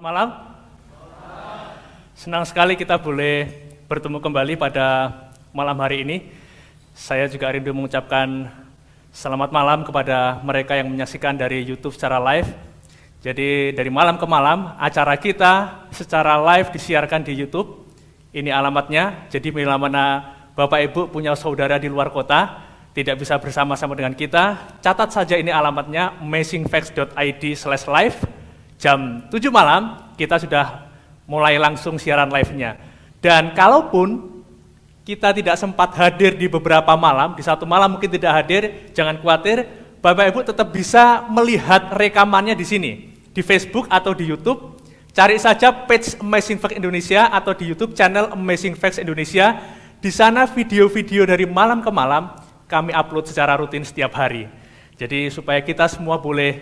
malam. Senang sekali kita boleh bertemu kembali pada malam hari ini. Saya juga rindu mengucapkan selamat malam kepada mereka yang menyaksikan dari YouTube secara live. Jadi dari malam ke malam, acara kita secara live disiarkan di YouTube. Ini alamatnya, jadi bila mana Bapak Ibu punya saudara di luar kota, tidak bisa bersama-sama dengan kita, catat saja ini alamatnya, amazingfacts.id/live. Jam 7 malam, kita sudah mulai langsung siaran live-nya. Dan kalaupun kita tidak sempat hadir di beberapa malam, di satu malam mungkin tidak hadir, jangan khawatir, Bapak Ibu tetap bisa melihat rekamannya di sini, di Facebook atau di YouTube. Cari saja page Amazing Facts Indonesia atau di YouTube channel Amazing Facts Indonesia. Di sana video-video dari malam ke malam kami upload secara rutin setiap hari. Jadi supaya kita semua boleh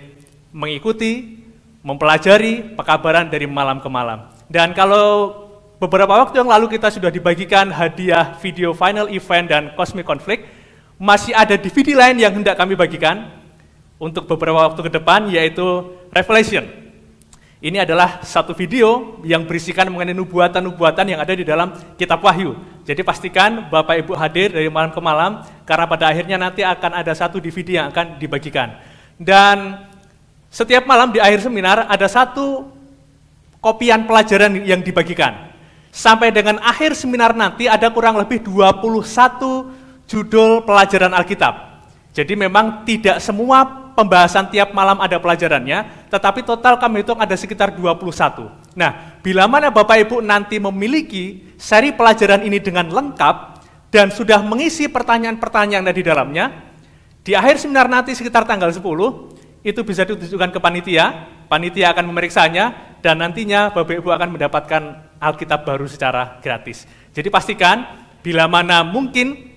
mengikuti, mempelajari pekabaran dari malam ke malam. Dan kalau beberapa waktu yang lalu kita sudah dibagikan hadiah video final event dan Cosmic Conflict, masih ada DVD lain yang hendak kami bagikan untuk beberapa waktu ke depan, yaitu Revelation. Ini adalah satu video yang berisikan mengenai nubuatan-nubuatan yang ada di dalam kitab Wahyu. Jadi pastikan Bapak Ibu hadir dari malam ke malam, karena pada akhirnya nanti akan ada satu DVD yang akan dibagikan. Dan setiap malam di akhir seminar ada satu kopian pelajaran yang dibagikan. Sampai dengan akhir seminar nanti ada kurang lebih 21 judul pelajaran Alkitab. Jadi memang tidak semua pembahasan tiap malam ada pelajarannya, tetapi total kami hitung ada sekitar 21. Nah, bila mana Bapak Ibu nanti memiliki seri pelajaran ini dengan lengkap dan sudah mengisi pertanyaan-pertanyaan di dalamnya, di akhir seminar nanti sekitar tanggal 10, itu bisa ditunjukkan ke panitia akan memeriksanya, dan nantinya Bapak Ibu akan mendapatkan Alkitab baru secara gratis. Jadi pastikan, bila mana mungkin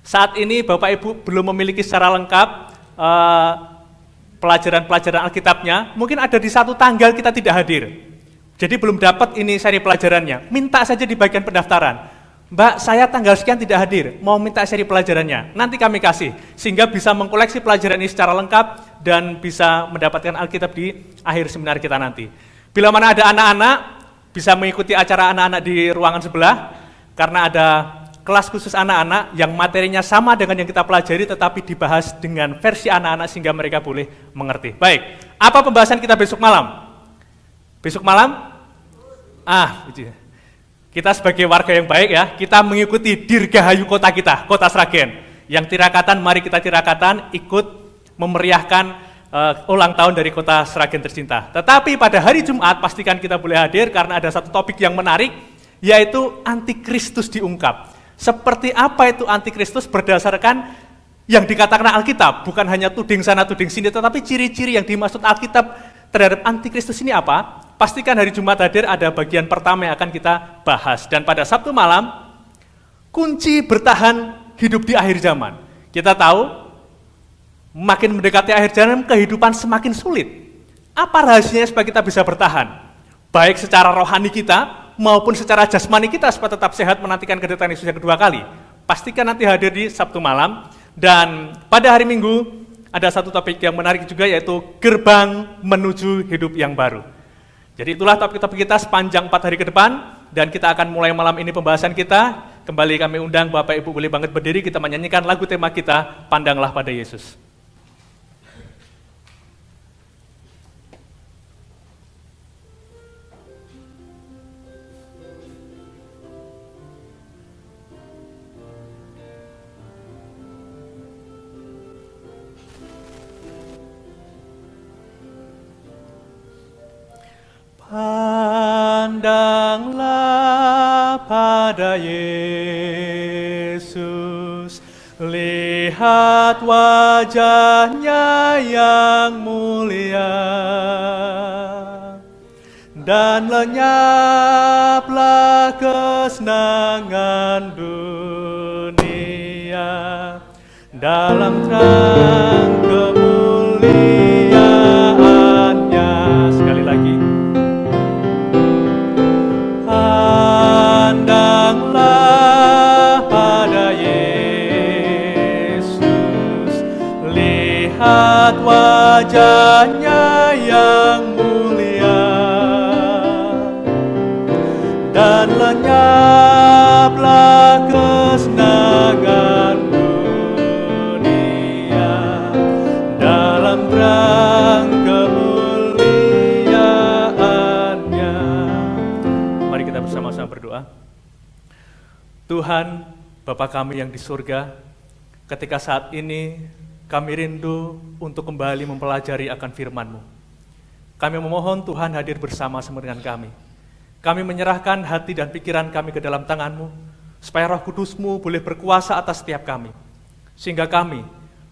saat ini Bapak Ibu belum memiliki secara lengkap pelajaran-pelajaran Alkitabnya, mungkin ada di satu tanggal kita tidak hadir. Jadi belum dapat ini seri pelajarannya, minta saja di bagian pendaftaran. Mbak, saya tanggal sekian tidak hadir, mau minta seri pelajarannya, nanti kami kasih, sehingga bisa mengkoleksi pelajaran ini secara lengkap dan bisa mendapatkan Alkitab di akhir seminar kita nanti. Bila mana ada anak-anak, bisa mengikuti acara anak-anak di ruangan sebelah, karena ada kelas khusus anak-anak yang materinya sama dengan yang kita pelajari, tetapi dibahas dengan versi anak-anak sehingga mereka boleh mengerti. Baik, apa pembahasan kita besok malam? Besok malam? Kita sebagai warga yang baik ya, kita mengikuti Dirgahayu kota kita, kota Sragen. Yang tirakatan, mari kita tirakatan ikut memeriahkan ulang tahun dari kota Sragen tercinta. Tetapi pada hari Jumat pastikan kita boleh hadir karena ada satu topik yang menarik, yaitu Antikristus diungkap. Seperti apa itu Antikristus berdasarkan yang dikatakan Alkitab, bukan hanya tuding sana tuding sini, tetapi ciri-ciri yang dimaksud Alkitab terhadap Antikristus ini apa? Pastikan hari Jumat hadir, ada bagian pertama yang akan kita bahas. Dan pada Sabtu malam, kunci bertahan hidup di akhir zaman. Kita tahu, makin mendekati akhir zaman, kehidupan semakin sulit. Apa rahasianya supaya kita bisa bertahan? Baik secara rohani kita, maupun secara jasmani kita supaya tetap sehat menantikan kedatangan Yesus yang kedua kali. Pastikan nanti hadir di Sabtu malam. Dan pada hari Minggu, ada satu topik yang menarik juga, yaitu gerbang menuju hidup yang baru. Jadi itulah topik-topik kita sepanjang 4 hari ke depan, dan kita akan mulai malam ini pembahasan kita. Kembali kami undang Bapak Ibu boleh banget berdiri, kita menyanyikan lagu tema kita, Pandanglah pada Yesus. Pandanglah pada Yesus, lihat wajahnya yang mulia, dan lenyaplah kesenangan dunia dalam terang kemuliaannya. Sekali lagi. Pandanglah pada Yesus, lihat wajahnya yang mulia, Tuhan, Bapa kami yang di surga, ketika saat ini kami rindu untuk kembali mempelajari akan firman-Mu. Kami memohon Tuhan hadir bersama-sama dengan kami. Kami menyerahkan hati dan pikiran kami ke dalam tangan-Mu, supaya Roh Kudus-Mu boleh berkuasa atas setiap kami, sehingga kami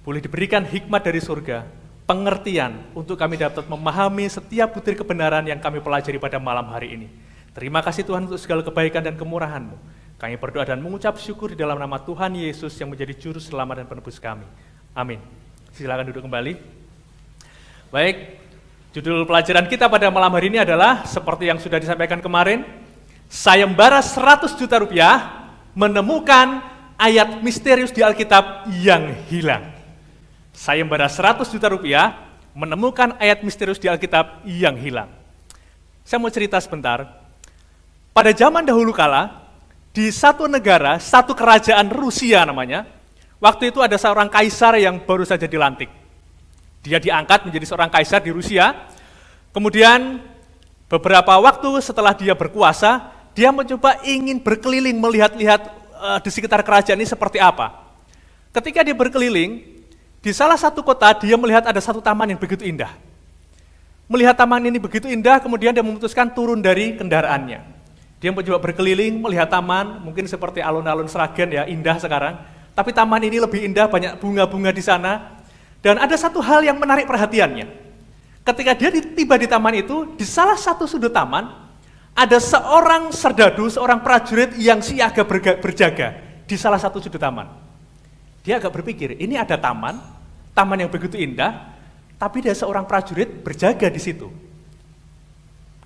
boleh diberikan hikmat dari surga, pengertian untuk kami dapat memahami setiap butir kebenaran yang kami pelajari pada malam hari ini. Terima kasih Tuhan untuk segala kebaikan dan kemurahan-Mu. Kami berdoa dan mengucap syukur di dalam nama Tuhan Yesus yang menjadi juru selamat dan penebus kami. Amin. Silakan duduk kembali. Baik, judul pelajaran kita pada malam hari ini adalah seperti yang sudah disampaikan kemarin, sayembara 100 juta rupiah menemukan ayat misterius di Alkitab yang hilang. Sayembara 100 juta rupiah menemukan ayat misterius di Alkitab yang hilang. Saya mau cerita sebentar. Pada zaman dahulu kala, di satu negara, satu kerajaan Rusia namanya, waktu itu ada seorang kaisar yang baru saja dilantik. Dia diangkat menjadi seorang kaisar di Rusia. Kemudian beberapa waktu setelah dia berkuasa, dia mencoba ingin berkeliling melihat-lihat di sekitar kerajaan ini seperti apa. Ketika dia berkeliling, di salah satu kota dia melihat ada satu taman yang begitu indah. Melihat taman ini begitu indah, kemudian dia memutuskan turun dari kendaraannya. Dia mencoba berkeliling, melihat taman, mungkin seperti alun-alun Sragen ya, indah sekarang. Tapi taman ini lebih indah, banyak bunga-bunga di sana. Dan ada satu hal yang menarik perhatiannya. Ketika dia tiba di taman itu, di salah satu sudut taman, ada seorang serdadu, seorang prajurit yang siaga berjaga di salah satu sudut taman. Dia agak berpikir, ini ada taman yang begitu indah, tapi ada seorang prajurit berjaga di situ.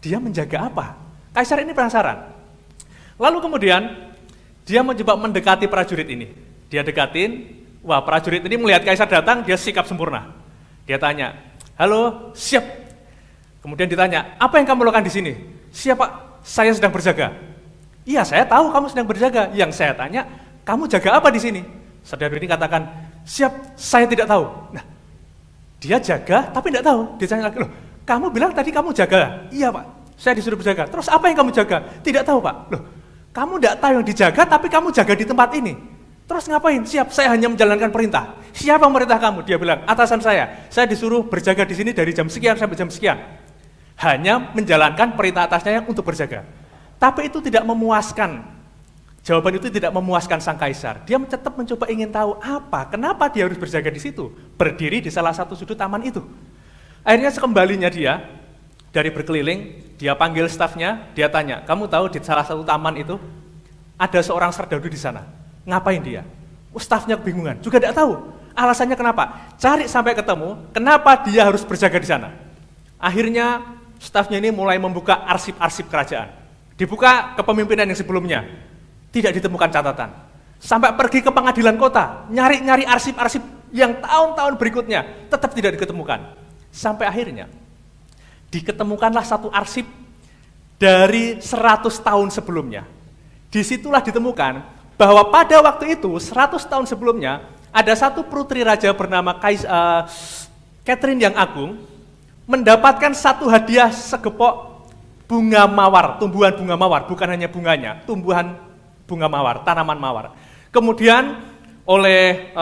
Dia menjaga apa? Kaisar ini penasaran. Lalu kemudian, dia mencoba mendekati prajurit ini. Dia dekatin, wah prajurit ini melihat kaisar datang, dia sikap sempurna. Dia tanya, halo, siap. Kemudian ditanya, apa yang kamu lakukan di sini? Siap Pak, saya sedang berjaga. Iya, saya tahu kamu sedang berjaga. Yang saya tanya, kamu jaga apa di sini? Serdadu ini katakan, siap, saya tidak tahu. Nah, dia jaga tapi tidak tahu. Dia tanya lagi, loh, kamu bilang tadi kamu jaga? Iya Pak, saya disuruh berjaga. Terus apa yang kamu jaga? Tidak tahu Pak. Loh, kamu tidak tahu yang dijaga tapi kamu jaga di tempat ini. Terus ngapain? Siap, saya hanya menjalankan perintah. Siapa merintah kamu? Dia bilang, atasan saya. Saya disuruh berjaga di sini dari jam sekian sampai jam sekian. Hanya menjalankan perintah atasnya untuk berjaga. Tapi itu tidak memuaskan. Jawaban itu tidak memuaskan sang kaisar. Dia tetap mencoba ingin tahu kenapa dia harus berjaga di situ, berdiri di salah satu sudut taman itu. Akhirnya sekembalinya dia dari berkeliling, dia panggil stafnya, dia tanya, kamu tahu di salah satu taman itu ada seorang serdadu di sana. Ngapain dia? Stafnya kebingungan, juga tidak tahu. Alasannya kenapa? Cari sampai ketemu, kenapa dia harus berjaga di sana. Akhirnya stafnya ini mulai membuka arsip-arsip kerajaan. Dibuka kepemimpinan yang sebelumnya, tidak ditemukan catatan. Sampai pergi ke pengadilan kota, nyari-nyari arsip-arsip yang tahun-tahun berikutnya, tetap tidak diketemukan. Sampai akhirnya, diketemukanlah satu arsip dari 100 tahun sebelumnya. Disitulah ditemukan bahwa pada waktu itu, 100 tahun sebelumnya, ada satu putri raja bernama Catherine yang Agung, mendapatkan satu hadiah segepok bunga mawar, tumbuhan bunga mawar, bukan hanya bunganya, tumbuhan bunga mawar, tanaman mawar. Kemudian oleh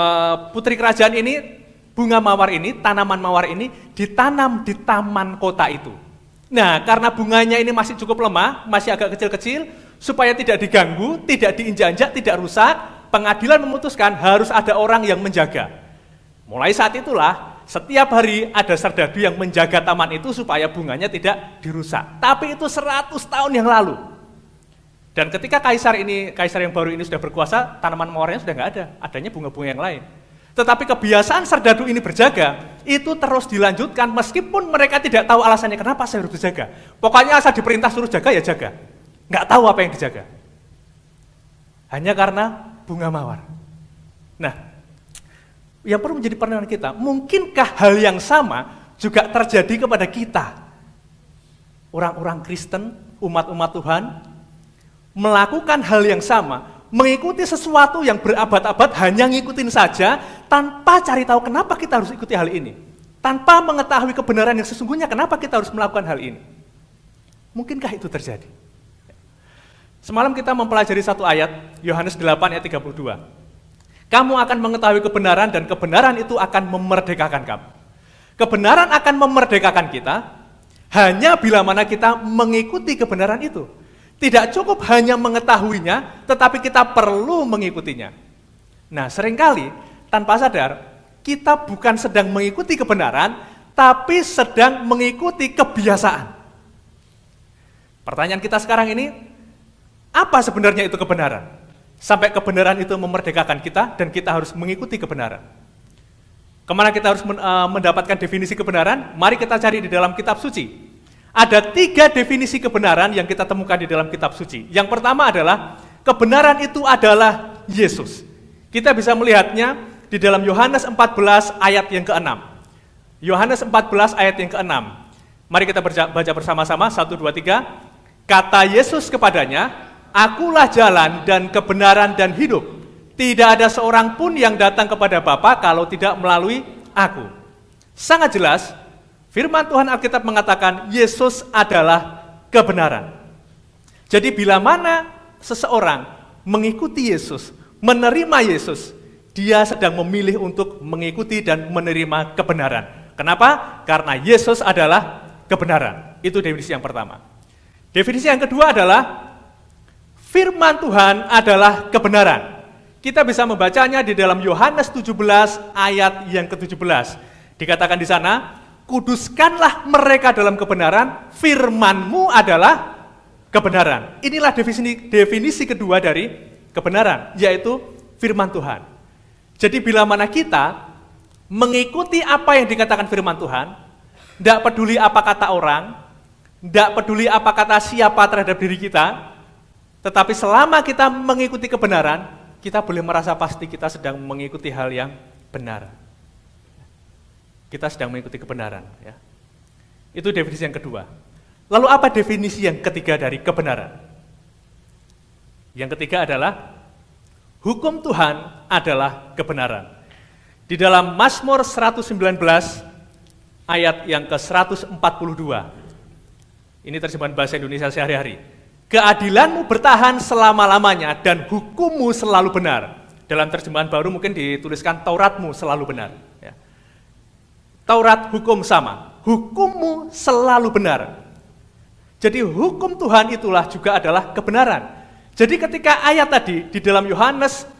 putri kerajaan ini, bunga mawar ini, tanaman mawar ini ditanam di taman kota itu. Nah, karena bunganya ini masih cukup lemah, masih agak kecil-kecil, supaya tidak diganggu, tidak diinjak-injak, tidak rusak, pengadilan memutuskan harus ada orang yang menjaga. Mulai saat itulah, setiap hari ada serdadu yang menjaga taman itu supaya bunganya tidak dirusak. Tapi itu 100 tahun yang lalu. Dan ketika kaisar yang baru ini sudah berkuasa, tanaman mawarnya sudah nggak ada, adanya bunga-bunga yang lain. Tetapi kebiasaan serdadu ini berjaga, itu terus dilanjutkan meskipun mereka tidak tahu alasannya kenapa saya harus berjaga. Pokoknya asal diperintah suruh jaga ya jaga. Nggak tahu apa yang dijaga. Hanya karena bunga mawar. Nah, yang perlu menjadi pertanyaan kita, mungkinkah hal yang sama juga terjadi kepada kita? Orang-orang Kristen, umat-umat Tuhan, melakukan hal yang sama, mengikuti sesuatu yang berabad-abad hanya ngikutin saja tanpa cari tahu kenapa kita harus ikuti hal ini. Tanpa mengetahui kebenaran yang sesungguhnya kenapa kita harus melakukan hal ini. Mungkinkah itu terjadi? Semalam kita mempelajari satu ayat, Yohanes 8 ayat 32. Kamu akan mengetahui kebenaran dan kebenaran itu akan memerdekakan kamu. Kebenaran akan memerdekakan kita hanya bila mana kita mengikuti kebenaran itu. Tidak cukup hanya mengetahuinya, tetapi kita perlu mengikutinya. Nah, seringkali tanpa sadar, kita bukan sedang mengikuti kebenaran, tapi sedang mengikuti kebiasaan. Pertanyaan kita sekarang ini, apa sebenarnya itu kebenaran? Sampai kebenaran itu memerdekakan kita dan kita harus mengikuti kebenaran. Kemana kita harus mendapatkan definisi kebenaran? Mari kita cari di dalam kitab suci. Ada 3 definisi kebenaran yang kita temukan di dalam kitab suci. Yang pertama adalah, kebenaran itu adalah Yesus. Kita bisa melihatnya di dalam Yohanes 14 ayat yang ke-6. Yohanes 14 ayat yang ke-6. Mari kita baca bersama-sama, 1, 2, 3. Kata Yesus kepadanya, Akulah jalan dan kebenaran dan hidup. Tidak ada seorang pun yang datang kepada Bapa kalau tidak melalui aku. Sangat jelas, firman Tuhan Alkitab mengatakan Yesus adalah kebenaran. Jadi bila mana seseorang mengikuti Yesus, menerima Yesus, dia sedang memilih untuk mengikuti dan menerima kebenaran. Kenapa? Karena Yesus adalah kebenaran. Itu definisi yang pertama. Definisi yang kedua adalah firman Tuhan adalah kebenaran. Kita bisa membacanya di dalam Yohanes 17 ayat yang ke-17. Dikatakan di sana, kuduskanlah mereka dalam kebenaran, firman-Mu adalah kebenaran. Inilah definisi kedua dari kebenaran, yaitu firman Tuhan. Jadi bila mana kita mengikuti apa yang dikatakan firman Tuhan, tidak peduli apa kata orang, tidak peduli apa kata siapa terhadap diri kita, tetapi selama kita mengikuti kebenaran, kita boleh merasa pasti kita sedang mengikuti hal yang benar. Kita sedang mengikuti kebenaran. Ya. Itu definisi yang kedua. Lalu apa definisi yang ketiga dari kebenaran? Yang ketiga adalah, hukum Tuhan adalah kebenaran. Di dalam Mazmur 119 ayat yang ke-142. Ini terjemahan bahasa Indonesia sehari-hari. Keadilanmu bertahan selama-lamanya dan hukummu selalu benar. Dalam terjemahan baru mungkin dituliskan Tauratmu selalu benar. Ya. Taurat hukum sama, hukummu selalu benar. Jadi hukum Tuhan itulah juga adalah kebenaran. Jadi ketika ayat tadi di dalam Yohanes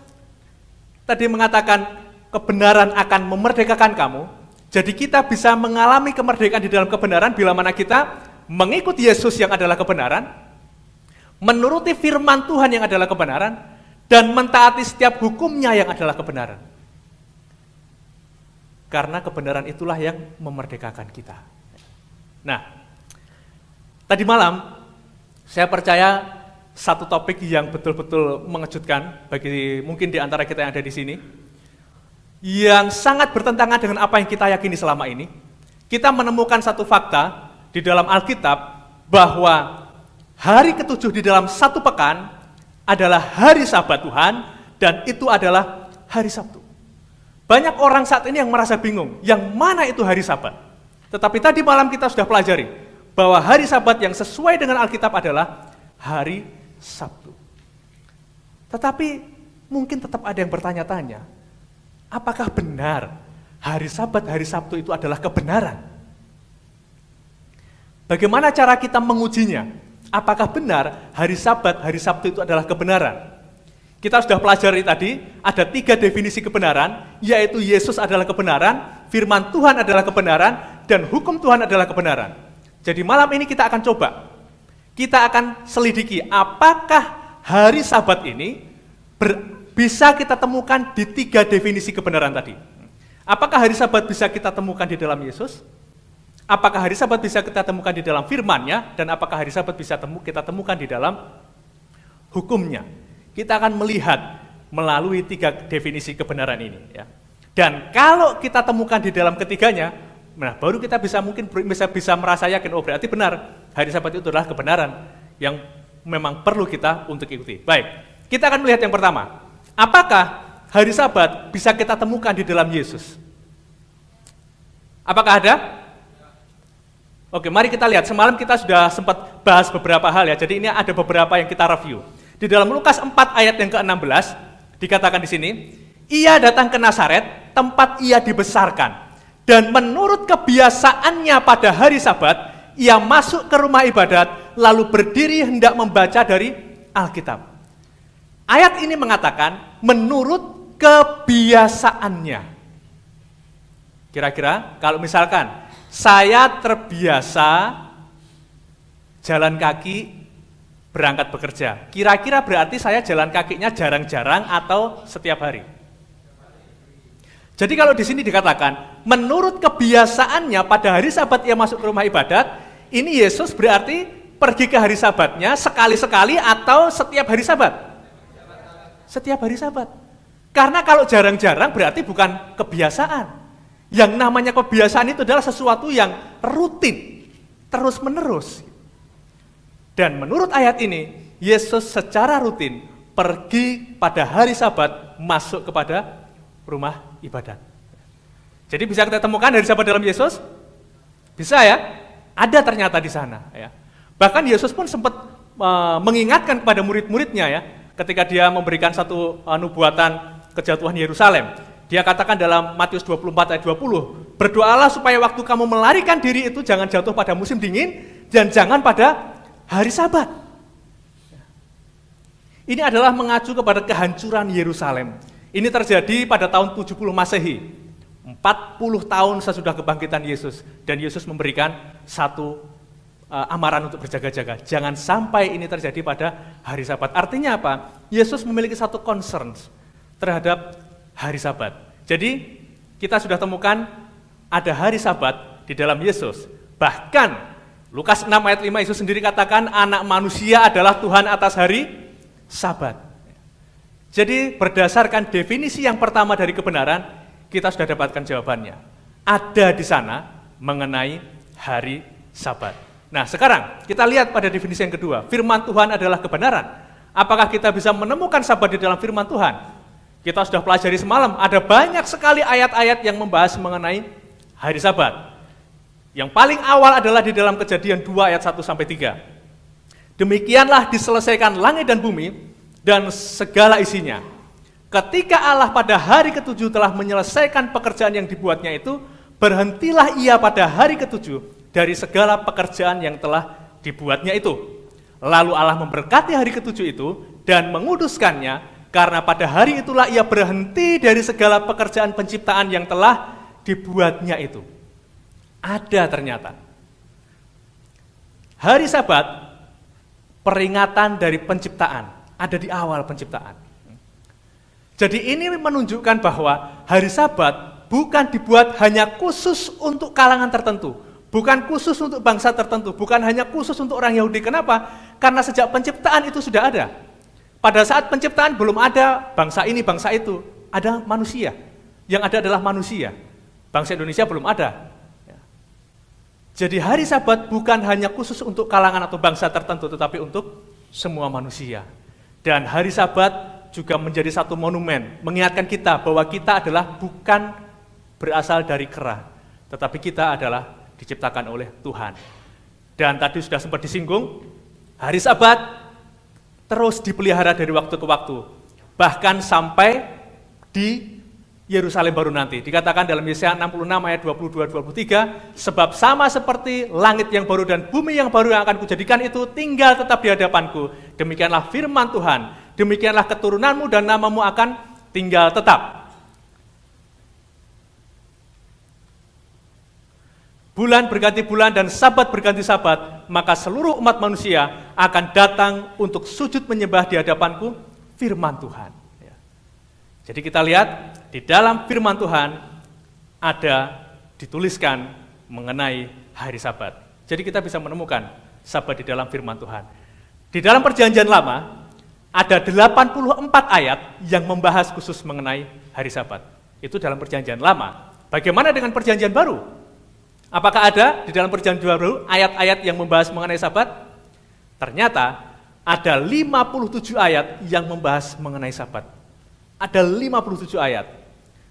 tadi mengatakan kebenaran akan memerdekakan kamu, jadi kita bisa mengalami kemerdekaan di dalam kebenaran bila mana kita mengikuti Yesus yang adalah kebenaran, menuruti firman Tuhan yang adalah kebenaran, dan mentaati setiap hukumnya yang adalah kebenaran. Karena kebenaran itulah yang memerdekakan kita. Nah, tadi malam saya percaya satu topik yang betul-betul mengejutkan bagi mungkin di antara kita yang ada di sini, yang sangat bertentangan dengan apa yang kita yakini selama ini. Kita menemukan satu fakta di dalam Alkitab bahwa hari ke-7 di dalam satu pekan adalah hari Sabat Tuhan, dan itu adalah hari Sabtu. Banyak orang saat ini yang merasa bingung, yang mana itu hari Sabat. Tetapi tadi malam kita sudah pelajari bahwa hari Sabat yang sesuai dengan Alkitab adalah hari Sabtu. Tetapi mungkin tetap ada yang bertanya-tanya, apakah benar hari Sabat, hari Sabtu itu adalah kebenaran? Bagaimana cara kita mengujinya? Apakah benar hari Sabat, hari Sabtu itu adalah kebenaran? Kita sudah pelajari tadi, ada 3 definisi kebenaran, yaitu Yesus adalah kebenaran, firman Tuhan adalah kebenaran, dan hukum Tuhan adalah kebenaran. Jadi malam ini kita akan coba, kita akan selidiki apakah hari Sabat ini bisa kita temukan di 3 definisi kebenaran tadi. Apakah hari Sabat bisa kita temukan di dalam Yesus? Apakah hari Sabat bisa kita temukan di dalam firman-Nya, dan apakah hari Sabat bisa kita temukan di dalam hukumnya? Kita akan melihat melalui 3 definisi kebenaran ini. Ya. Dan kalau kita temukan di dalam ketiganya, nah baru kita bisa merasa yakin, oh berarti benar, hari Sabat itu adalah kebenaran yang memang perlu kita untuk ikuti. Baik, kita akan melihat yang pertama. Apakah hari Sabat bisa kita temukan di dalam Yesus? Apakah ada? Oke, mari kita lihat. Semalam kita sudah sempat bahas beberapa hal ya. Jadi ini ada beberapa yang kita review. Di dalam Lukas 4 ayat yang ke-16 dikatakan di sini, ia datang ke Nazaret, tempat ia dibesarkan. Dan menurut kebiasaannya pada hari Sabat, ia masuk ke rumah ibadat, lalu berdiri hendak membaca dari Alkitab. Ayat ini mengatakan menurut kebiasaannya. Kira-kira kalau misalkan saya terbiasa jalan kaki berangkat bekerja, kira-kira berarti saya jalan kakinya jarang-jarang atau setiap hari? Jadi kalau di sini dikatakan menurut kebiasaannya pada hari Sabat ia masuk ke rumah ibadat, ini Yesus berarti pergi ke hari Sabatnya sekali-sekali atau setiap hari Sabat? Setiap hari Sabat. Karena kalau jarang-jarang berarti bukan kebiasaan. Yang namanya kebiasaan itu adalah sesuatu yang rutin, terus-menerus. Dan menurut ayat ini, Yesus secara rutin pergi pada hari Sabat masuk kepada rumah ibadat. Jadi bisa kita temukan hari Sabat dalam Yesus? Bisa ya? Ada ternyata di sana. Ya. Bahkan Yesus pun sempat mengingatkan kepada murid-muridnya ya, ketika dia memberikan satu nubuatan kejatuhan Yerusalem. Dia katakan dalam Matius 24 ayat 20, berdoalah supaya waktu kamu melarikan diri itu jangan jatuh pada musim dingin dan jangan pada hari Sabat. Ini adalah mengacu kepada kehancuran Yerusalem. Ini terjadi pada tahun 70 Masehi, 40 tahun sesudah kebangkitan Yesus. Dan Yesus memberikan satu amaran untuk berjaga-jaga. Jangan sampai ini terjadi pada hari Sabat. Artinya apa? Yesus memiliki satu concern terhadap hari Sabat. Jadi kita sudah temukan ada hari Sabat di dalam Yesus. Bahkan Lukas 6 ayat 5 Yesus sendiri katakan anak manusia adalah Tuhan atas hari Sabat. Jadi berdasarkan definisi yang pertama dari kebenaran, kita sudah dapatkan jawabannya. Ada di sana mengenai hari Sabat. Nah sekarang kita lihat pada definisi yang kedua. Firman Tuhan adalah kebenaran. Apakah kita bisa menemukan Sabat di dalam firman Tuhan? Kita sudah pelajari semalam, ada banyak sekali ayat-ayat yang membahas mengenai hari Sabat. Yang paling awal adalah di dalam Kejadian 2 ayat 1-3. Demikianlah diselesaikan langit dan bumi dan segala isinya. Ketika Allah pada hari ketujuh telah menyelesaikan pekerjaan yang dibuatnya itu, berhentilah ia pada hari ketujuh dari segala pekerjaan yang telah dibuatnya itu. Lalu Allah memberkati hari ketujuh itu dan menguduskannya, karena pada hari itulah ia berhenti dari segala pekerjaan penciptaan yang telah dibuatnya itu. Ada ternyata. Hari Sabat, peringatan dari penciptaan, ada di awal penciptaan. Jadi ini menunjukkan bahwa hari Sabat bukan dibuat hanya khusus untuk kalangan tertentu, bukan khusus untuk bangsa tertentu, bukan hanya khusus untuk orang Yahudi. Kenapa? Karena sejak penciptaan itu sudah ada. Pada saat penciptaan belum ada bangsa ini, bangsa itu. Ada manusia. Yang ada adalah manusia. Bangsa Indonesia belum ada. Jadi hari Sabat bukan hanya khusus untuk kalangan atau bangsa tertentu, tetapi untuk semua manusia. Dan hari Sabat juga menjadi satu monumen, mengingatkan kita bahwa kita adalah bukan berasal dari kera, tetapi kita adalah diciptakan oleh Tuhan. Dan tadi sudah sempat disinggung, hari Sabat terus dipelihara dari waktu ke waktu, bahkan sampai di Yerusalem baru nanti. Dikatakan dalam Yesaya 66 ayat 22-23, sebab sama seperti langit yang baru dan bumi yang baru yang akan kujadikan itu tinggal tetap di hadapanku. Demikianlah firman Tuhan, demikianlah keturunanmu dan namamu akan tinggal tetap. Bulan berganti bulan dan Sabat berganti Sabat, maka seluruh umat manusia akan datang untuk sujud menyembah di hadapanku, firman Tuhan. Jadi kita lihat di dalam firman Tuhan ada dituliskan mengenai hari Sabat. Jadi kita bisa menemukan Sabat di dalam firman Tuhan. Di dalam Perjanjian Lama ada 84 ayat yang membahas khusus mengenai hari Sabat. Itu dalam Perjanjian Lama. Bagaimana dengan Perjanjian Baru? Apakah ada di dalam Perjanjian Baru ayat-ayat yang membahas mengenai Sabat? Ternyata ada 57 ayat yang membahas mengenai Sabat. Ada 57 ayat.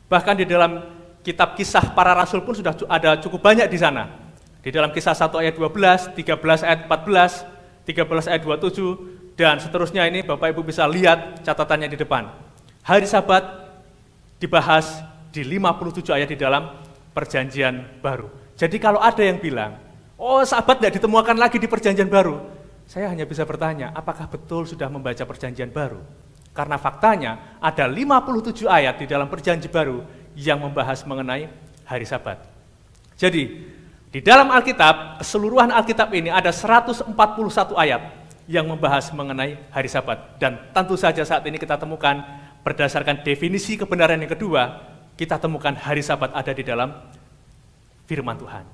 Bahkan di dalam kitab Kisah Para Rasul pun sudah ada cukup banyak di sana. Di dalam Kisah 1 ayat 12, 13 ayat 14, 13 ayat 27, dan seterusnya ini Bapak Ibu bisa lihat catatannya di depan. Hari Sabat dibahas di 57 ayat di dalam Perjanjian Baru. Jadi kalau ada yang bilang, oh Sabat tidak ditemukan lagi di Perjanjian Baru, saya hanya bisa bertanya, apakah betul sudah membaca Perjanjian Baru? Karena faktanya ada 57 ayat di dalam Perjanjian Baru yang membahas mengenai hari Sabat. Jadi, di dalam Alkitab, keseluruhan Alkitab ini ada 141 ayat yang membahas mengenai hari Sabat. Dan tentu saja saat ini kita temukan berdasarkan definisi kebenaran yang kedua, kita temukan hari Sabat ada di dalam firman Tuhan.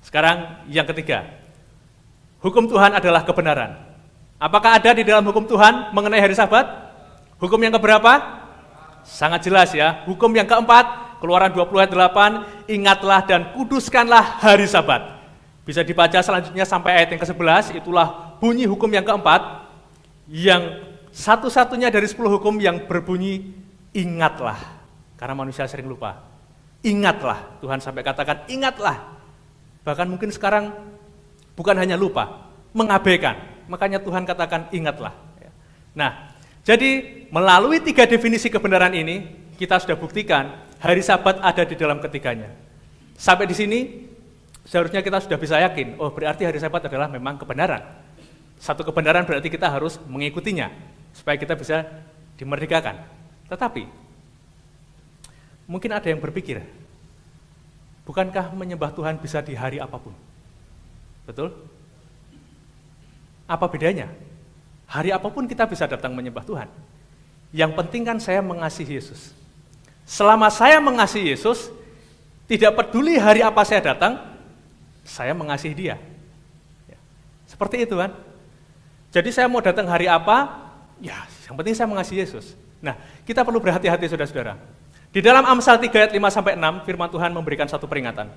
Sekarang yang ketiga, hukum Tuhan adalah kebenaran. Apakah ada di dalam hukum Tuhan mengenai hari Sabat? Hukum yang keberapa? Sangat jelas ya. Hukum yang keempat, Keluaran 20 ayat 8, ingatlah dan kuduskanlah hari Sabat. Bisa dibaca selanjutnya sampai ayat yang ke-11, itulah bunyi hukum yang keempat, yang satu-satunya dari 10 hukum yang berbunyi, ingatlah. Karena manusia sering lupa. Ingatlah, Tuhan sampai katakan, ingatlah. Bahkan mungkin sekarang bukan hanya lupa, mengabaikan. Makanya Tuhan katakan, ingatlah. Nah, jadi melalui 3 definisi kebenaran ini, kita sudah buktikan hari Sabat ada di dalam ketiganya. Sampai di sini, seharusnya kita sudah bisa yakin, oh berarti hari Sabat adalah memang kebenaran. Satu kebenaran berarti kita harus mengikutinya, supaya kita bisa dimerdekakan. Tetapi, mungkin ada yang berpikir, bukankah menyembah Tuhan bisa di hari apapun? Betul? Apa bedanya? Hari apapun kita bisa datang menyembah Tuhan. Yang penting kan saya mengasihi Yesus. Selama saya mengasihi Yesus, tidak peduli hari apa saya datang, saya mengasihi Dia. Ya, seperti itu kan. Jadi saya mau datang hari apa, ya yang penting saya mengasihi Yesus. Nah, kita perlu berhati-hati saudara-saudara. Di dalam Amsal 3 ayat 5-6, firman Tuhan memberikan satu peringatan.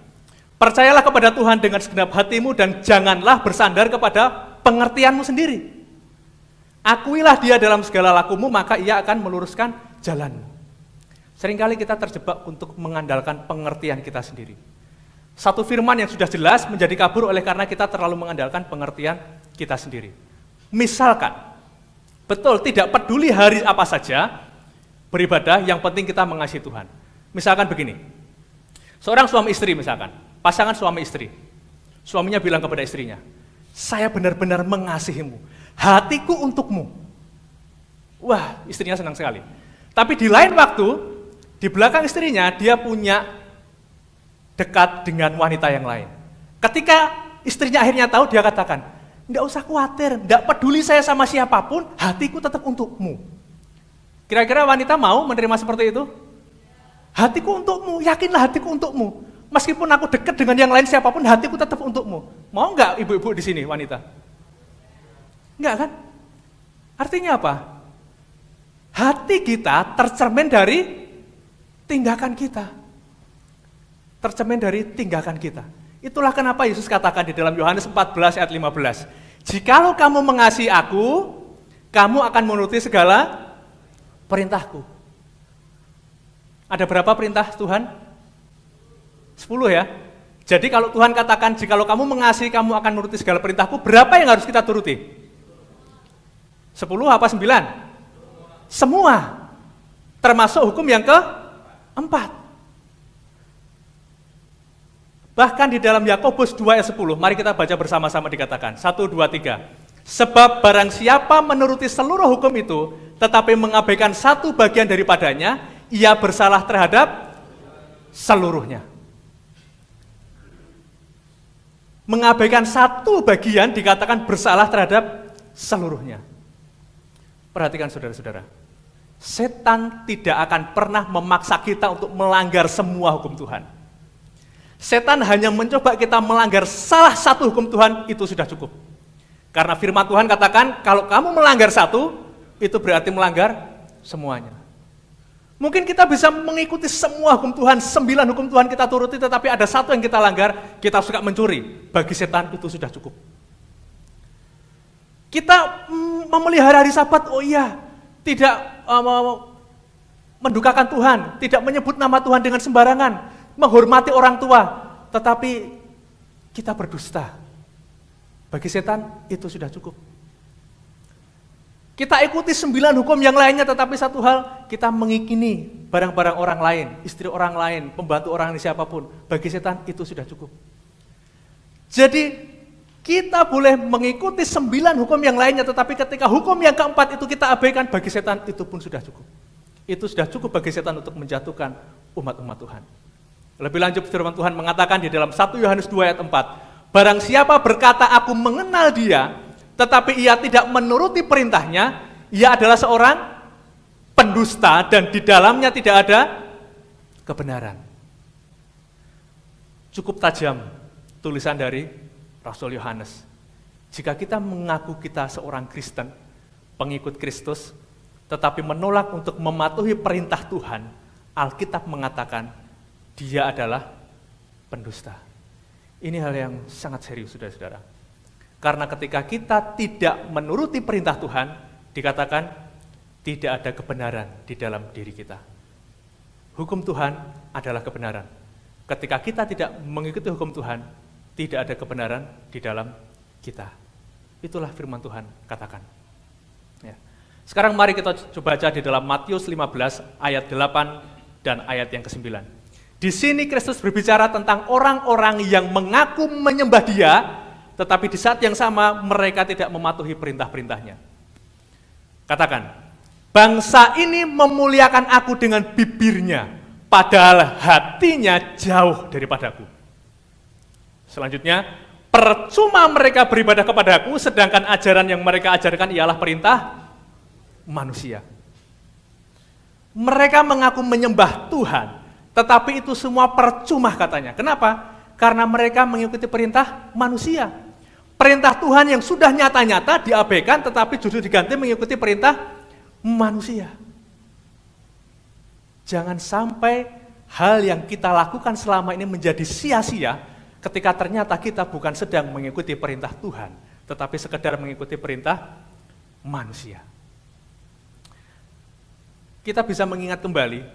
Percayalah kepada Tuhan dengan segenap hatimu dan janganlah bersandar kepada pengertianmu sendiri. Akuilah Dia dalam segala lakumu, maka Ia akan meluruskan jalanmu. Seringkali kita terjebak untuk mengandalkan pengertian kita sendiri. Satu firman yang sudah jelas menjadi kabur oleh karena kita terlalu mengandalkan pengertian kita sendiri. Misalkan, betul tidak peduli hari apa saja, beribadah yang penting kita mengasihi Tuhan. Misalkan begini, seorang suami istri misalkan, pasangan suami istri, suaminya bilang kepada istrinya, saya benar-benar mengasihimu, hatiku untukmu. Wah, istrinya senang sekali. Tapi di lain waktu, di belakang istrinya, dia punya dekat dengan wanita yang lain. Ketika istrinya akhirnya tahu, dia katakan, enggak usah khawatir, enggak peduli saya sama siapapun, hatiku tetap untukmu. Kira-kira wanita mau menerima seperti itu? Hatiku untukmu, yakinlah hatiku untukmu. Meskipun aku dekat dengan yang lain siapapun, hatiku tetap untukmu. Mau enggak ibu-ibu di sini, wanita? Enggak kan? Artinya apa? Hati kita tercermin dari tindakan kita. Tercermin dari tindakan kita. Itulah kenapa Yesus katakan di dalam Yohanes 14 ayat 15. Jikalau kamu mengasihi aku, kamu akan menuruti segala perintahku. Ada berapa perintah Tuhan? 10 ya. Jadi kalau Tuhan katakan, jikalau kamu mengasihi, kamu akan menuruti segala perintahku, berapa yang harus kita turuti? 10 apa 9? Semua. Termasuk hukum yang keempat. Bahkan di dalam Yakobus 2 ayat 10, mari kita baca bersama-sama dikatakan. 1, 2, 3. Sebab barang siapa menuruti seluruh hukum itu, tetapi mengabaikan satu bagian daripadanya, ia bersalah terhadap seluruhnya. Mengabaikan satu bagian dikatakan bersalah terhadap seluruhnya. Perhatikan saudara-saudara, setan tidak akan pernah memaksa kita untuk melanggar semua hukum Tuhan. Setan hanya mencoba kita melanggar salah satu hukum Tuhan, itu sudah cukup. Karena firman Tuhan katakan, kalau kamu melanggar satu, itu berarti melanggar semuanya. Mungkin kita bisa mengikuti semua hukum Tuhan, 9 hukum Tuhan kita turuti, tetapi ada satu yang kita langgar, kita suka mencuri. Bagi setan itu sudah cukup. Kita memelihara hari Sabat, oh iya, tidak mendukakan Tuhan, tidak menyebut nama Tuhan dengan sembarangan, menghormati orang tua, tetapi kita berdusta. Bagi setan itu sudah cukup. Kita ikuti 9 hukum yang lainnya, tetapi satu hal, kita mengikini barang-barang orang lain, istri orang lain, pembantu orang lain, siapapun. Bagi setan itu sudah cukup. Jadi kita boleh mengikuti 9 hukum yang lainnya, tetapi ketika hukum yang keempat itu kita abaikan, bagi setan itu pun sudah cukup. Itu sudah cukup bagi setan untuk menjatuhkan umat-umat Tuhan. Lebih lanjut firman Tuhan mengatakan di dalam 1 Yohanes 2 ayat 4, barang siapa berkata aku mengenal dia, tetapi ia tidak menuruti perintahnya, ia adalah seorang pendusta dan di dalamnya tidak ada kebenaran. Cukup tajam tulisan dari Rasul Yohanes. Jika kita mengaku kita seorang Kristen, pengikut Kristus, tetapi menolak untuk mematuhi perintah Tuhan, Alkitab mengatakan dia adalah pendusta. Ini hal yang sangat serius, saudara-saudara. Karena ketika kita tidak menuruti perintah Tuhan, dikatakan tidak ada kebenaran di dalam diri kita. Hukum Tuhan adalah kebenaran. Ketika kita tidak mengikuti hukum Tuhan, tidak ada kebenaran di dalam kita. Itulah firman Tuhan katakan. Ya. Sekarang mari kita coba baca di dalam Matius 15 ayat 8 dan ayat yang ke-9. Di sini Kristus berbicara tentang orang-orang yang mengaku menyembah Dia, tetapi di saat yang sama mereka tidak mematuhi perintah-perintahnya. Katakan, bangsa ini memuliakan aku dengan bibirnya, padahal hatinya jauh daripadaku. Selanjutnya, percuma mereka beribadah kepadaku, sedangkan ajaran yang mereka ajarkan ialah perintah manusia. Mereka mengaku menyembah Tuhan, tetapi itu semua percuma katanya. Kenapa? Karena mereka mengikuti perintah manusia. Perintah Tuhan yang sudah nyata-nyata diabaikan, tetapi justru diganti mengikuti perintah manusia. Jangan sampai hal yang kita lakukan selama ini menjadi sia-sia ketika ternyata kita bukan sedang mengikuti perintah Tuhan, tetapi sekedar mengikuti perintah manusia. Kita bisa mengingat kembali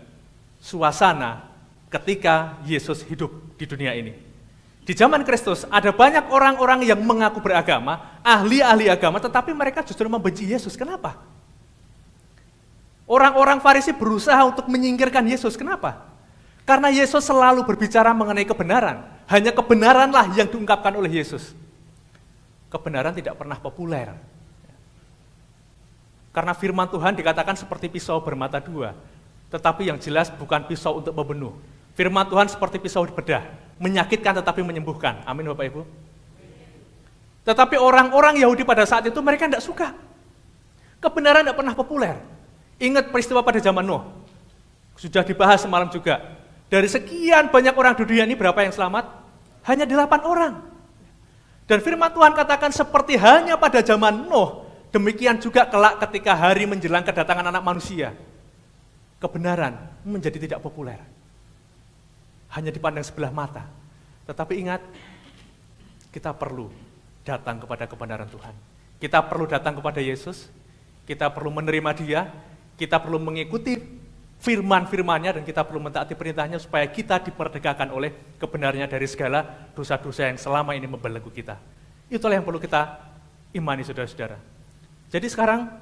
suasana ketika Yesus hidup di dunia ini. Di zaman Kristus ada banyak orang-orang yang mengaku beragama, ahli-ahli agama, tetapi mereka justru membenci Yesus. Kenapa? Orang-orang Farisi berusaha untuk menyingkirkan Yesus. Kenapa? Karena Yesus selalu berbicara mengenai kebenaran. Hanya kebenaranlah yang diungkapkan oleh Yesus. Kebenaran tidak pernah populer. Karena firman Tuhan dikatakan seperti pisau bermata dua, tetapi yang jelas bukan pisau untuk membunuh. Firman Tuhan seperti pisau bedah, menyakitkan tetapi menyembuhkan. Amin Bapak Ibu. Tetapi orang-orang Yahudi pada saat itu mereka tidak suka. Kebenaran tidak pernah populer. Ingat peristiwa pada zaman Nuh. Sudah dibahas semalam juga. Dari sekian banyak orang di dunia ini berapa yang selamat? Hanya 8 orang. Dan firman Tuhan katakan seperti halnya pada zaman Nuh, demikian juga kelak ketika hari menjelang kedatangan anak manusia. Kebenaran menjadi tidak populer. Hanya dipandang sebelah mata. Tetapi ingat, kita perlu datang kepada kebenaran Tuhan. Kita perlu datang kepada Yesus, kita perlu menerima Dia, kita perlu mengikuti firman-firmannya, dan kita perlu mentaati perintahnya supaya kita diperdekakan oleh kebenarannya dari segala dosa-dosa yang selama ini membelenggu kita. Itulah yang perlu kita imani, saudara-saudara. Jadi sekarang,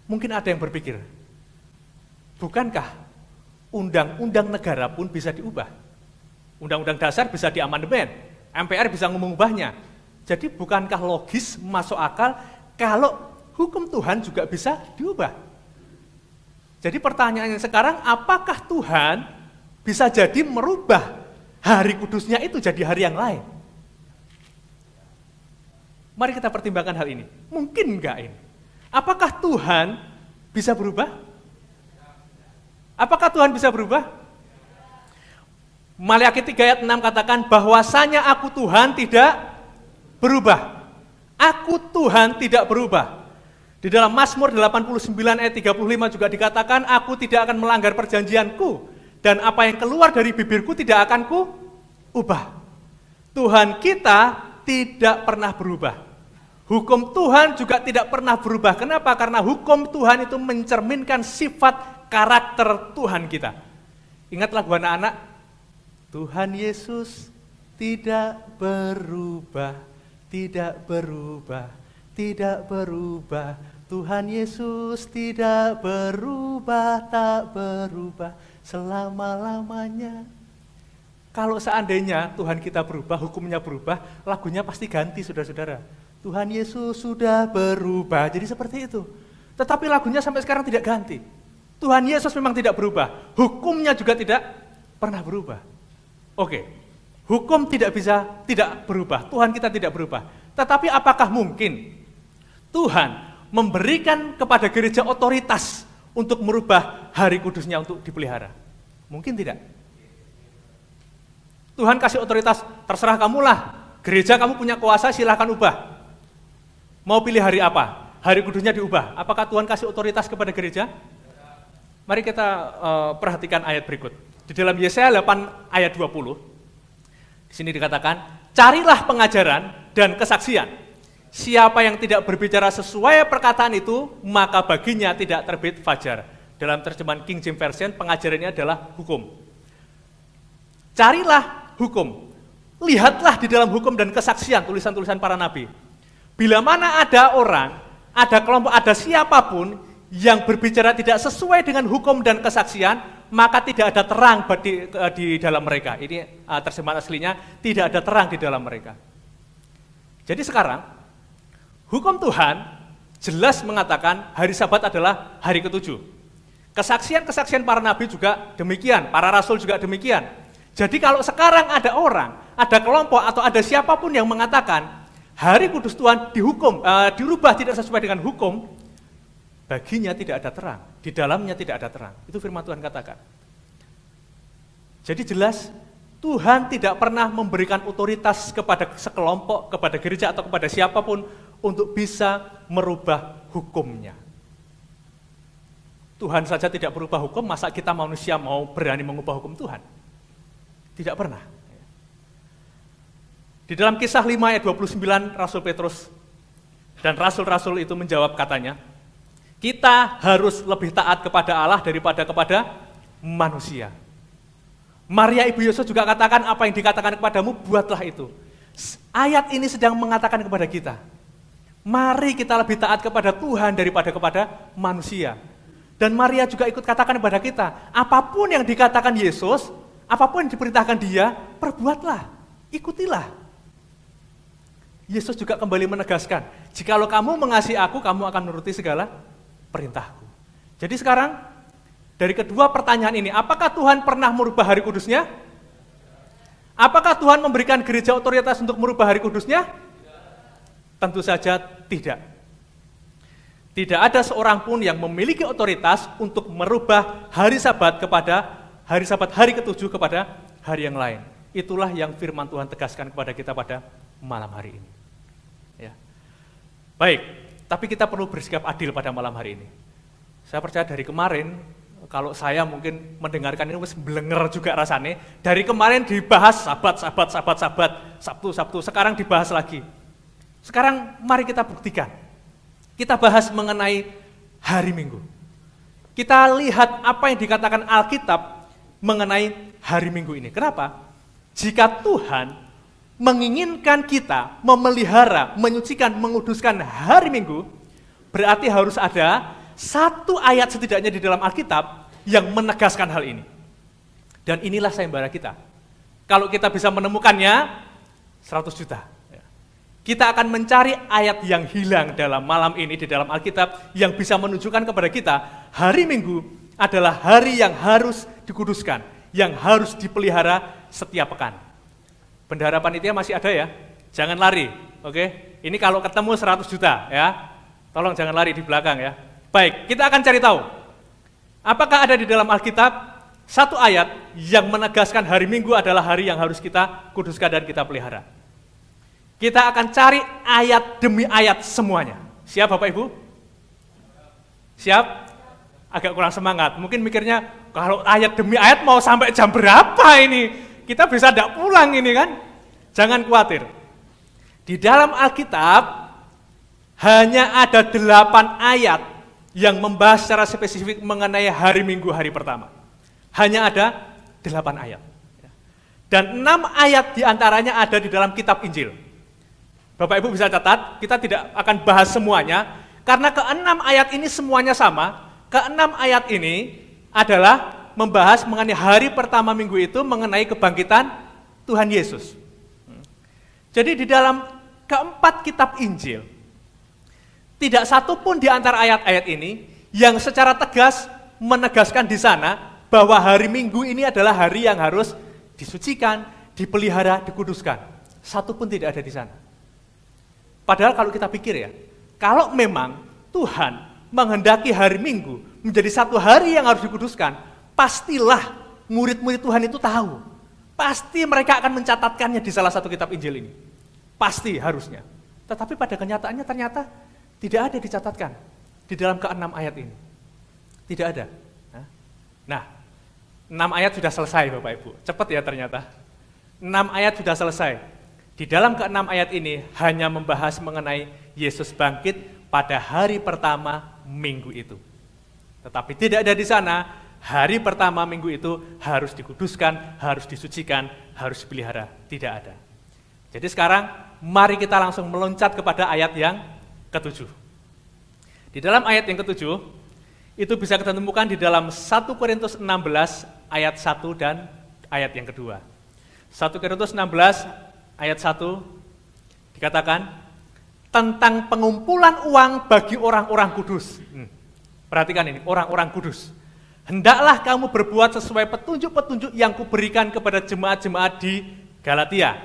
mungkin ada yang berpikir, bukankah undang-undang negara pun bisa diubah? Undang-undang dasar bisa diamandemen, MPR bisa mengubahnya. Jadi bukankah logis, masuk akal, kalau hukum Tuhan juga bisa diubah? Jadi pertanyaannya sekarang, apakah Tuhan bisa jadi merubah hari kudusnya itu jadi hari yang lain? Mari kita pertimbangkan hal ini. Mungkin enggak ini? Apakah Tuhan bisa berubah? Apakah Tuhan bisa berubah? Maliaki 3 ayat 6 katakan, bahwasanya aku Tuhan tidak berubah. Aku Tuhan tidak berubah. Di dalam Mazmur 89 ayat 35 juga dikatakan, aku tidak akan melanggar perjanjianku, dan apa yang keluar dari bibirku tidak akan ku ubah. Tuhan kita tidak pernah berubah. Hukum Tuhan juga tidak pernah berubah. Kenapa? Karena hukum Tuhan itu mencerminkan sifat karakter Tuhan kita. Ingat lagu anak-anak, Tuhan Yesus tidak berubah, tidak berubah, tidak berubah. Tuhan Yesus tidak berubah, tak berubah selama-lamanya. Kalau seandainya Tuhan kita berubah, hukumnya berubah, lagunya pasti ganti, saudara-saudara. Tuhan Yesus sudah berubah, jadi seperti itu. Tetapi lagunya sampai sekarang tidak ganti. Tuhan Yesus memang tidak berubah, hukumnya juga tidak pernah berubah. Oke, hukum tidak bisa tidak berubah, Tuhan kita tidak berubah. Tetapi apakah mungkin Tuhan memberikan kepada gereja otoritas untuk merubah hari kudusnya untuk dipelihara? Mungkin tidak. Tuhan kasih otoritas, terserah kamulah, gereja kamu punya kuasa, silahkan ubah. Mau pilih hari apa? Hari kudusnya diubah. Apakah Tuhan kasih otoritas kepada gereja? Mari kita perhatikan ayat berikut. Di dalam Yesaya 8 ayat 20, di sini dikatakan, carilah pengajaran dan kesaksian. Siapa yang tidak berbicara sesuai perkataan itu, maka baginya tidak terbit fajar. Dalam terjemahan King James Version, pengajarannya adalah hukum. Carilah hukum. Lihatlah di dalam hukum dan kesaksian, tulisan-tulisan para nabi. Bila mana ada orang, ada kelompok, ada siapapun yang berbicara tidak sesuai dengan hukum dan kesaksian, maka tidak ada terang di dalam mereka. Ini terjemahan aslinya, tidak ada terang di dalam mereka. Jadi sekarang, hukum Tuhan jelas mengatakan hari Sabat adalah hari ketujuh. Kesaksian-kesaksian para nabi juga demikian, para rasul juga demikian. Jadi kalau sekarang ada orang, ada kelompok atau ada siapapun yang mengatakan hari kudus Tuhan dirubah tidak sesuai dengan hukum, baginya tidak ada terang, di dalamnya tidak ada terang. Itu firman Tuhan katakan. Jadi jelas Tuhan tidak pernah memberikan otoritas kepada sekelompok, kepada gereja atau kepada siapapun untuk bisa merubah hukumnya. Tuhan saja tidak berubah hukum, masa kita manusia mau berani mengubah hukum Tuhan? Tidak pernah. Di dalam Kisah 5 ayat 29, Rasul Petrus dan rasul-rasul itu menjawab katanya, kita harus lebih taat kepada Allah daripada kepada manusia. Maria Ibu Yesus juga katakan, apa yang dikatakan kepadamu, buatlah itu. Ayat ini sedang mengatakan kepada kita, mari kita lebih taat kepada Tuhan daripada kepada manusia. Dan Maria juga ikut katakan kepada kita, apapun yang dikatakan Yesus, apapun yang diperintahkan dia, perbuatlah, ikutilah. Yesus juga kembali menegaskan, jikalau kamu mengasihi aku, kamu akan menuruti segala perintahku. Jadi sekarang, dari kedua pertanyaan ini, apakah Tuhan pernah merubah hari kudusnya? Apakah Tuhan memberikan gereja otoritas untuk merubah hari kudusnya? Tentu saja tidak. Tidak ada seorang pun yang memiliki otoritas untuk merubah hari Sabat kepada hari Sabat hari ketujuh kepada hari yang lain. Itulah yang firman Tuhan tegaskan kepada kita pada malam hari ini. Ya. Baik, tapi kita perlu bersikap adil pada malam hari ini. Saya percaya dari kemarin, kalau saya mungkin mendengarkan ini belenger juga rasanya. Dari kemarin dibahas Sabat, Sabtu, sekarang dibahas lagi. Sekarang mari kita buktikan. Kita bahas mengenai hari Minggu. Kita lihat apa yang dikatakan Alkitab mengenai hari Minggu ini. Kenapa? Jika Tuhan menginginkan kita memelihara, menyucikan, menguduskan hari Minggu, berarti harus ada satu ayat setidaknya di dalam Alkitab yang menegaskan hal ini. Dan inilah sayembara kita. Kalau kita bisa menemukannya, 100 juta. Kita akan mencari ayat yang hilang dalam malam ini di dalam Alkitab yang bisa menunjukkan kepada kita hari Minggu adalah hari yang harus dikuduskan, yang harus dipelihara setiap pekan. Bendahara panitia masih ada ya? Jangan lari, oke? Ini kalau ketemu 100 juta ya. Tolong jangan lari di belakang ya. Baik, kita akan cari tahu. Apakah ada di dalam Alkitab satu ayat yang menegaskan hari Minggu adalah hari yang harus kita kuduskan dan kita pelihara? Kita akan cari ayat demi ayat semuanya. Siap Bapak Ibu? Siap? Agak kurang semangat. Mungkin mikirnya, kalau ayat demi ayat mau sampai jam berapa ini? Kita bisa tidak pulang ini kan? Jangan khawatir. Di dalam Alkitab, hanya ada 8 ayat yang membahas secara spesifik mengenai hari Minggu hari pertama. Hanya ada 8 ayat. Dan 6 ayat diantaranya ada di dalam kitab Injil. Bapak Ibu bisa catat, kita tidak akan bahas semuanya, karena ke-6 ayat ini semuanya sama. Ke-6 ayat ini adalah membahas mengenai hari pertama minggu itu, mengenai kebangkitan Tuhan Yesus. Jadi di dalam keempat kitab Injil, tidak satu pun di antara ayat-ayat ini yang secara tegas menegaskan di sana bahwa hari Minggu ini adalah hari yang harus disucikan, dipelihara, dikuduskan. Satu pun tidak ada di sana. Padahal kalau kita pikir ya, kalau memang Tuhan menghendaki hari Minggu menjadi satu hari yang harus dikuduskan, pastilah murid-murid Tuhan itu tahu. Pasti mereka akan mencatatkannya di salah satu kitab Injil ini. Pasti harusnya. Tetapi pada kenyataannya ternyata tidak ada dicatatkan di dalam ke-6 ayat ini. Tidak ada. Nah, 6 ayat sudah selesai Bapak Ibu. Cepat ya ternyata. 6 ayat sudah selesai. Di dalam ke-6 ayat ini hanya membahas mengenai Yesus bangkit pada hari pertama minggu itu. Tetapi tidak ada di sana, hari pertama minggu itu harus dikuduskan, harus disucikan, harus dipelihara. Tidak ada. Jadi sekarang mari kita langsung meloncat kepada ayat yang ke-7. Di dalam ayat yang ke-7, itu bisa kita temukan di dalam 1 Korintus 16 ayat 1 dan ayat yang kedua. 1 Korintus 16 ayat 1 dikatakan tentang pengumpulan uang bagi orang-orang kudus. Perhatikan ini, orang-orang kudus. Hendaklah kamu berbuat sesuai petunjuk-petunjuk yang kuberikan kepada jemaat-jemaat di Galatia.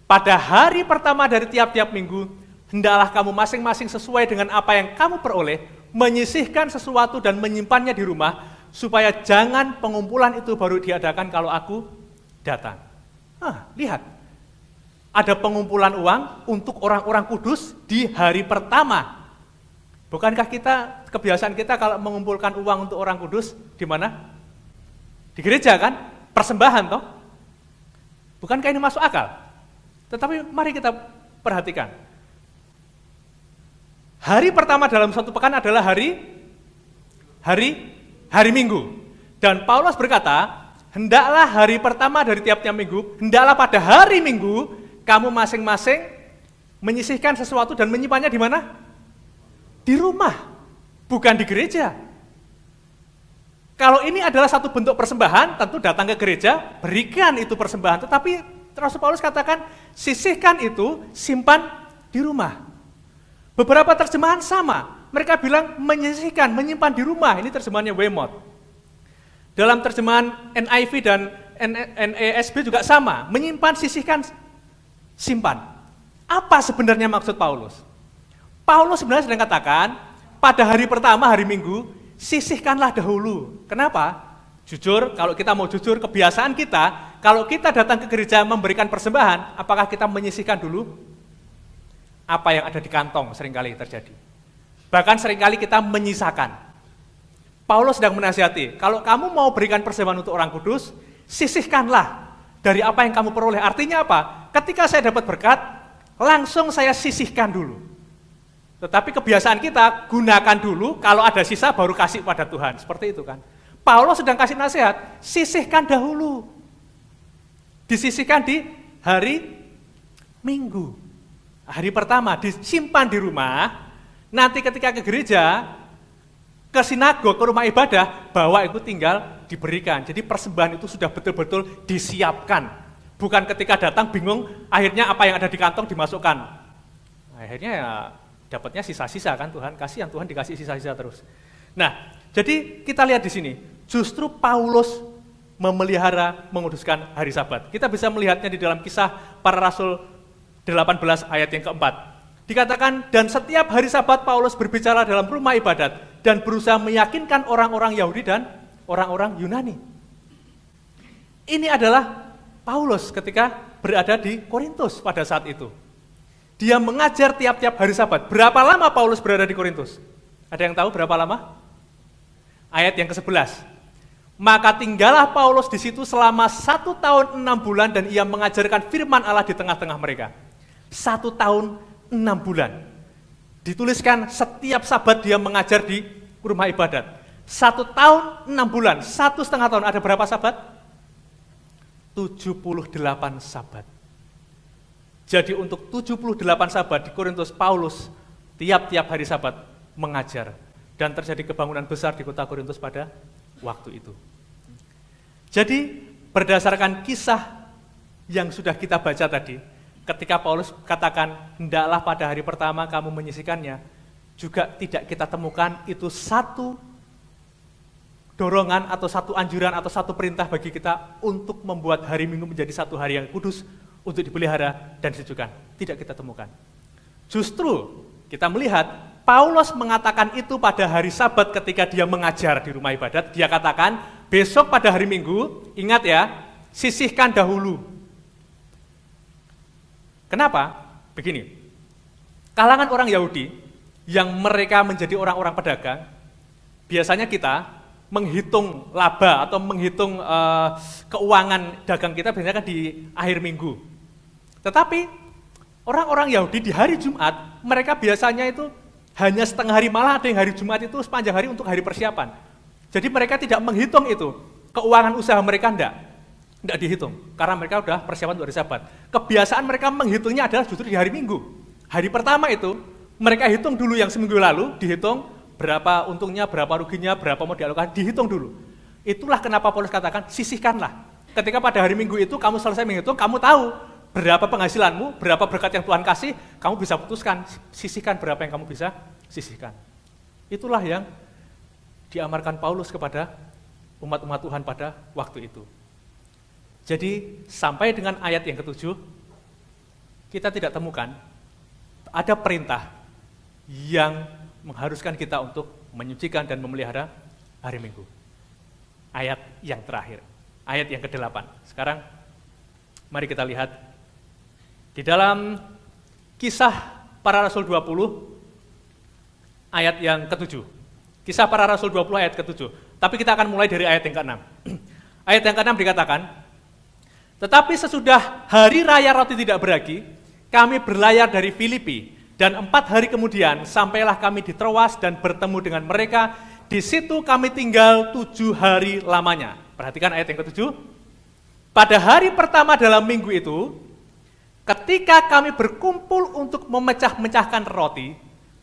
Pada hari pertama dari tiap-tiap minggu, hendaklah kamu masing-masing sesuai dengan apa yang kamu peroleh, menyisihkan sesuatu dan menyimpannya di rumah, supaya jangan pengumpulan itu baru diadakan kalau aku datang. Lihat, ada pengumpulan uang untuk orang-orang kudus di hari pertama. Bukankah kebiasaan kita kalau mengumpulkan uang untuk orang kudus, di mana? Di gereja kan? Persembahan toh? Bukankah ini masuk akal? Tetapi mari kita perhatikan. Hari pertama dalam satu pekan adalah hari Minggu. Dan Paulus berkata, hendaklah hari pertama dari tiap-tiap minggu, hendaklah pada hari Minggu, kamu masing-masing menyisihkan sesuatu dan menyimpannya di mana? Di rumah, bukan di gereja. Kalau ini adalah satu bentuk persembahan, tentu datang ke gereja, berikan itu persembahan. Tetapi Rasul Paulus katakan, sisihkan itu, simpan di rumah. Beberapa terjemahan sama, mereka bilang menyisihkan, menyimpan di rumah, ini terjemahannya Weymouth. Dalam terjemahan NIV dan NASB juga sama, menyimpan, sisihkan, simpan. Apa sebenarnya maksud Paulus? Paulus sebenarnya sedang katakan, pada hari pertama, hari Minggu, sisihkanlah dahulu. Kenapa? Jujur, kalau kita mau jujur, kebiasaan kita, kalau kita datang ke gereja memberikan persembahan, apakah kita menyisihkan dulu? Apa yang ada di kantong seringkali terjadi. Bahkan seringkali kita menyisakan. Paulus sedang menasihati, kalau kamu mau berikan persembahan untuk orang kudus, sisihkanlah dari apa yang kamu peroleh. Artinya apa? Ketika saya dapat berkat, langsung saya sisihkan dulu. Tetapi kebiasaan kita, gunakan dulu, kalau ada sisa baru kasih pada Tuhan. Seperti itu kan. Paulus sedang kasih nasihat, sisihkan dahulu. Disisihkan di hari Minggu. Hari pertama disimpan di rumah, nanti ketika ke gereja, ke sinagog, ke rumah ibadah, bawa itu tinggal diberikan. Jadi persembahan itu sudah betul-betul disiapkan. Bukan ketika datang bingung, akhirnya apa yang ada di kantong dimasukkan. Akhirnya ya dapatnya sisa-sisa kan Tuhan, kasihan Tuhan dikasih sisa-sisa terus. Nah, jadi kita lihat di sini, justru Paulus memelihara, menguduskan hari Sabat. Kita bisa melihatnya di dalam Kisah Para Rasul 18 ayat yang keempat. Dikatakan, dan setiap hari Sabat Paulus berbicara dalam rumah ibadat dan berusaha meyakinkan orang-orang Yahudi dan orang-orang Yunani. Ini adalah Paulus ketika berada di Korintus pada saat itu. Dia mengajar tiap-tiap hari Sabat. Berapa lama Paulus berada di Korintus? Ada yang tahu berapa lama? Ayat yang ke-11. Maka tinggallah Paulus di situ selama 1 tahun 6 bulan dan ia mengajarkan firman Allah di tengah-tengah mereka. 1 tahun 6 bulan. Dituliskan setiap Sabat dia mengajar di rumah ibadat. 1 tahun 6 bulan, 1,5 tahun. Ada berapa Sabat? 78 sabat. Jadi untuk 78 sabat di Korintus, Paulus tiap-tiap hari sabat mengajar. Dan terjadi kebangunan besar di kota Korintus pada waktu itu. Jadi berdasarkan kisah yang sudah kita baca tadi, ketika Paulus katakan, hendaklah pada hari pertama kamu menyisihkannya, juga tidak kita temukan itu satu dorongan atau satu anjuran atau satu perintah bagi kita untuk membuat hari Minggu menjadi satu hari yang kudus untuk dipelihara dan disucikan. Tidak kita temukan. Justru kita melihat Paulus mengatakan itu pada hari Sabat ketika dia mengajar di rumah ibadat. Dia katakan, besok pada hari Minggu, ingat ya, sisihkan dahulu. Kenapa? Begini, kalangan orang Yahudi yang mereka menjadi orang-orang pedagang, biasanya kita menghitung laba atau menghitung keuangan dagang kita biasanya kan di akhir minggu. Tetapi orang-orang Yahudi di hari Jumat, mereka biasanya itu hanya setengah hari, malah ada yang hari Jumat itu sepanjang hari untuk hari persiapan. Jadi mereka tidak menghitung itu, keuangan usaha mereka enggak dihitung, karena mereka sudah persiapan untuk hari Sabat. Kebiasaan mereka menghitungnya adalah justru di hari Minggu. Hari pertama itu, mereka hitung dulu yang seminggu lalu, dihitung, berapa untungnya, berapa ruginya, berapa mau dialokasi, dihitung dulu. Itulah kenapa Paulus katakan, sisihkanlah. Ketika pada hari Minggu itu kamu selesai menghitung, kamu tahu berapa penghasilanmu, berapa berkat yang Tuhan kasih, kamu bisa putuskan, sisihkan berapa yang kamu bisa sisihkan. Itulah yang diamarkan Paulus kepada umat-umat Tuhan pada waktu itu. Jadi sampai dengan ayat yang ke-7, kita tidak temukan ada perintah yang mengharuskan kita untuk menyucikan dan memelihara hari Minggu. Ayat yang terakhir, ayat yang ke-8. Sekarang mari kita lihat di dalam Kisah Para Rasul 20 ayat yang ke-7. Kisah Para Rasul 20 ayat ke-7. Tapi kita akan mulai dari ayat yang ke-6. Ayat yang ke-6 dikatakan, tetapi sesudah hari raya roti tidak beragi, kami berlayar dari Filipi. Dan 4 hari kemudian sampailah kami di Troas dan bertemu dengan mereka. Di situ kami tinggal 7 hari lamanya. Perhatikan ayat yang ke-7. Pada hari pertama dalam minggu itu, ketika kami berkumpul untuk memecah-mecahkan roti,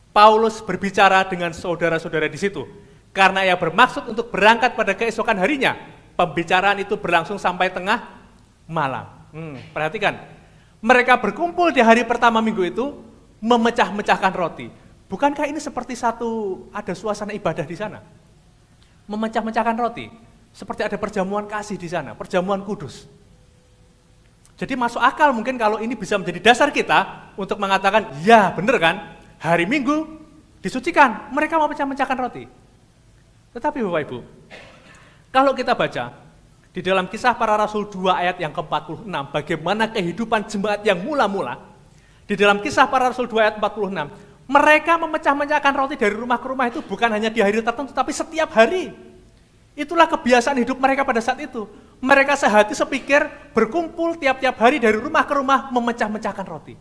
Paulus berbicara dengan saudara-saudara di situ. Karena ia bermaksud untuk berangkat pada keesokan harinya. Pembicaraan itu berlangsung sampai tengah malam. Perhatikan, mereka berkumpul di hari pertama minggu itu, memecah-mecahkan roti. Bukankah ini seperti ada suasana ibadah di sana? Memecah-mecahkan roti, seperti ada perjamuan kasih di sana, perjamuan kudus. Jadi masuk akal mungkin kalau ini bisa menjadi dasar kita untuk mengatakan, ya benar kan, hari Minggu disucikan, mereka mau mecah-mecahkan roti. Tetapi Bapak Ibu, kalau kita baca di dalam Kisah Para Rasul 2 ayat yang ke-46, bagaimana kehidupan jemaat yang mula-mula, di dalam Kisah Para Rasul 2 ayat 46, mereka memecah-mecahkan roti dari rumah ke rumah itu bukan hanya di hari tertentu, tapi setiap hari. Itulah kebiasaan hidup mereka pada saat itu. Mereka sehati sepikir berkumpul tiap-tiap hari dari rumah ke rumah memecah-mecahkan roti.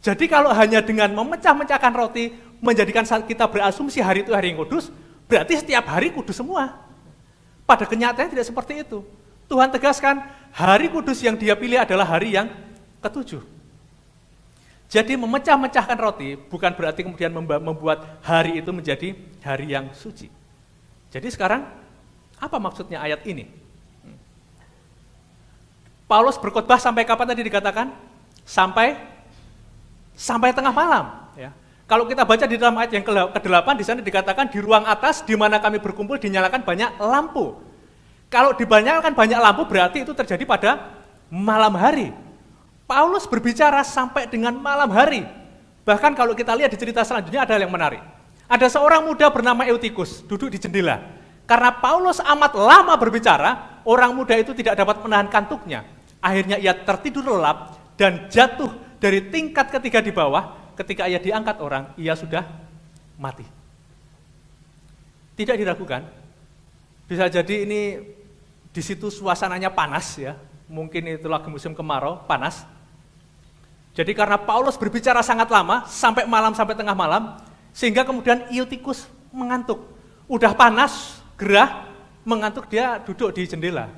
Jadi kalau hanya dengan memecah-mecahkan roti, menjadikan kita berasumsi hari itu hari yang kudus, berarti setiap hari kudus semua. Pada kenyataannya tidak seperti itu. Tuhan tegaskan, hari kudus yang dia pilih adalah hari yang ke-7. Jadi memecah-mecahkan roti bukan berarti kemudian membuat hari itu menjadi hari yang suci. Jadi sekarang, apa maksudnya ayat ini? Paulus berkhotbah sampai kapan tadi dikatakan? Sampai tengah malam. Ya. Kalau kita baca di dalam ayat yang ke-8, di sana dikatakan di ruang atas di mana kami berkumpul dinyalakan banyak lampu. Kalau dinyalakan banyak lampu berarti itu terjadi pada malam hari. Paulus berbicara sampai dengan malam hari. Bahkan kalau kita lihat di cerita selanjutnya ada yang menarik. Ada seorang muda bernama Eutikus duduk di jendela. Karena Paulus amat lama berbicara, orang muda itu tidak dapat menahan kantuknya. Akhirnya ia tertidur lelap dan jatuh dari tingkat ketiga di bawah. Ketika ia diangkat orang, ia sudah mati. Tidak diragukan. Bisa jadi ini di situ suasananya panas ya. Mungkin itu lagi musim kemarau, panas. Jadi karena Paulus berbicara sangat lama, sampai tengah malam, sehingga kemudian Eutikus mengantuk. Udah panas, gerah, mengantuk, dia duduk di jendela.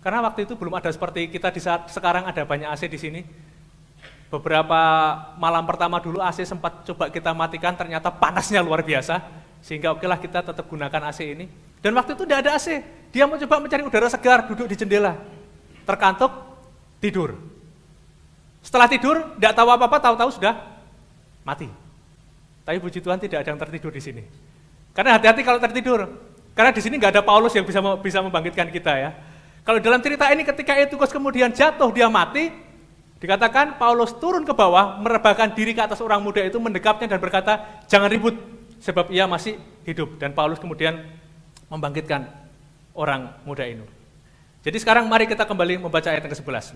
Karena waktu itu belum ada seperti kita di saat sekarang ada banyak AC di sini. Beberapa malam pertama dulu AC sempat coba kita matikan, ternyata panasnya luar biasa. Sehingga okelah kita tetap gunakan AC ini. Dan waktu itu tidak ada AC. Dia mau coba mencari udara segar, duduk di jendela. Terkantuk, tidur. Setelah tidur, tidak tahu apa-apa, tahu-tahu sudah mati. Tapi puji Tuhan tidak ada yang tertidur di sini. Karena hati-hati kalau tertidur. Karena di sini nggak ada Paulus yang bisa membangkitkan kita ya. Kalau dalam cerita ini ketika Eutikus kemudian jatuh, dia mati, dikatakan Paulus turun ke bawah, merebahkan diri ke atas orang muda itu, mendekapnya dan berkata, jangan ribut, sebab ia masih hidup. Dan Paulus kemudian membangkitkan orang muda itu. Jadi sekarang mari kita kembali membaca ayat yang ke-11.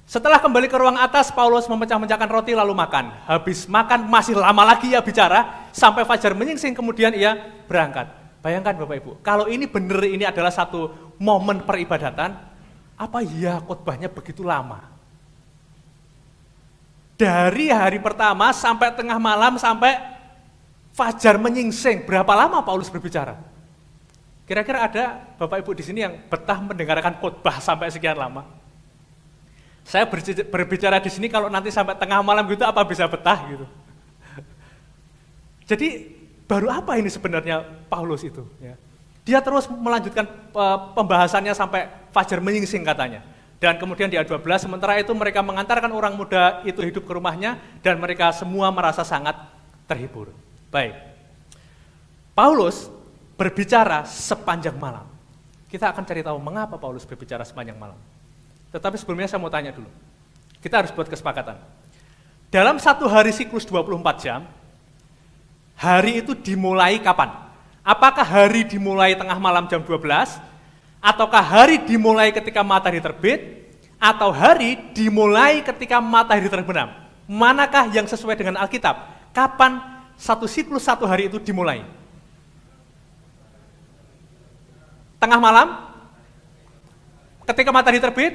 Setelah kembali ke ruang atas, Paulus memecah-mecahkan roti lalu makan. Habis makan masih lama lagi ia bicara, sampai fajar menyingsing kemudian ia berangkat. Bayangkan Bapak Ibu, kalau ini benar ini adalah satu momen peribadatan, apa ya khotbahnya begitu lama? Dari hari pertama sampai tengah malam sampai fajar menyingsing, berapa lama Paulus berbicara? Kira-kira ada Bapak Ibu di sini yang betah mendengarkan khotbah sampai sekian lama? Saya berbicara di sini kalau nanti sampai tengah malam gitu apa bisa betah gitu? Jadi baru apa ini sebenarnya Paulus itu? Ya. Dia terus melanjutkan pembahasannya sampai fajar menyingsing katanya. Dan kemudian di ayat 12, sementara itu mereka mengantarkan orang muda itu hidup ke rumahnya dan mereka semua merasa sangat terhibur. Baik, Paulus berbicara sepanjang malam. Kita akan cari tahu mengapa Paulus berbicara sepanjang malam. Tetapi sebelumnya saya mau tanya dulu. Kita harus buat kesepakatan. Dalam satu hari siklus 24 jam, hari itu dimulai kapan? Apakah hari dimulai tengah malam jam 12? Ataukah hari dimulai ketika matahari terbit? Atau hari dimulai ketika matahari terbenam? Manakah yang sesuai dengan Alkitab? Kapan satu siklus satu hari itu dimulai? Tengah malam? Ketika matahari terbit?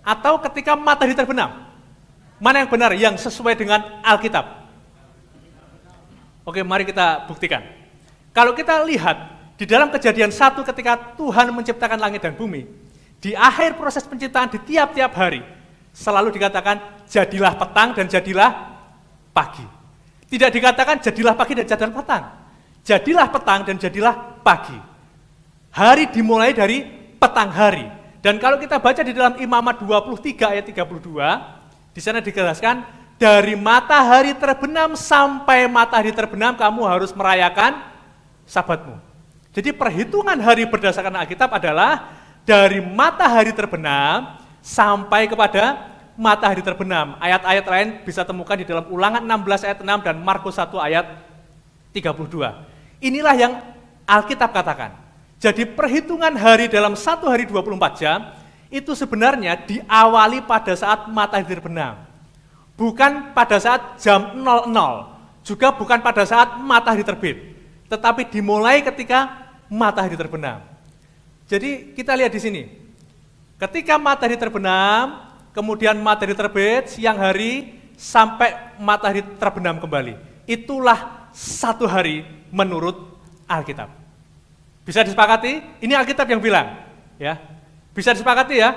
Atau ketika matahari terbenam? Mana yang benar, yang sesuai dengan Alkitab? Oke, mari kita buktikan. Kalau kita lihat di dalam Kejadian 1 ketika Tuhan menciptakan langit dan bumi, di akhir proses penciptaan di tiap-tiap hari selalu dikatakan jadilah petang dan jadilah pagi. Tidak dikatakan jadilah pagi dan jadilah petang. Jadilah petang dan jadilah pagi. Hari dimulai dari petang hari. Dan kalau kita baca di dalam Imamat 23 ayat 32, di sana dijelaskan dari matahari terbenam sampai matahari terbenam kamu harus merayakan Sabatmu. Jadi perhitungan hari berdasarkan Alkitab adalah dari matahari terbenam sampai kepada matahari terbenam. Ayat-ayat lain bisa temukan di dalam Ulangan 16 ayat 6 dan Markus 1 ayat 32. Inilah yang Alkitab katakan. Jadi perhitungan hari dalam satu hari 24 jam itu sebenarnya diawali pada saat matahari terbenam. Bukan pada saat jam 00, juga bukan pada saat matahari terbit, tetapi dimulai ketika matahari terbenam. Jadi kita lihat di sini, ketika matahari terbenam, kemudian matahari terbit, siang hari, sampai matahari terbenam kembali. Itulah satu hari menurut Alkitab. Bisa disepakati? Ini Alkitab yang bilang. Ya, bisa disepakati ya?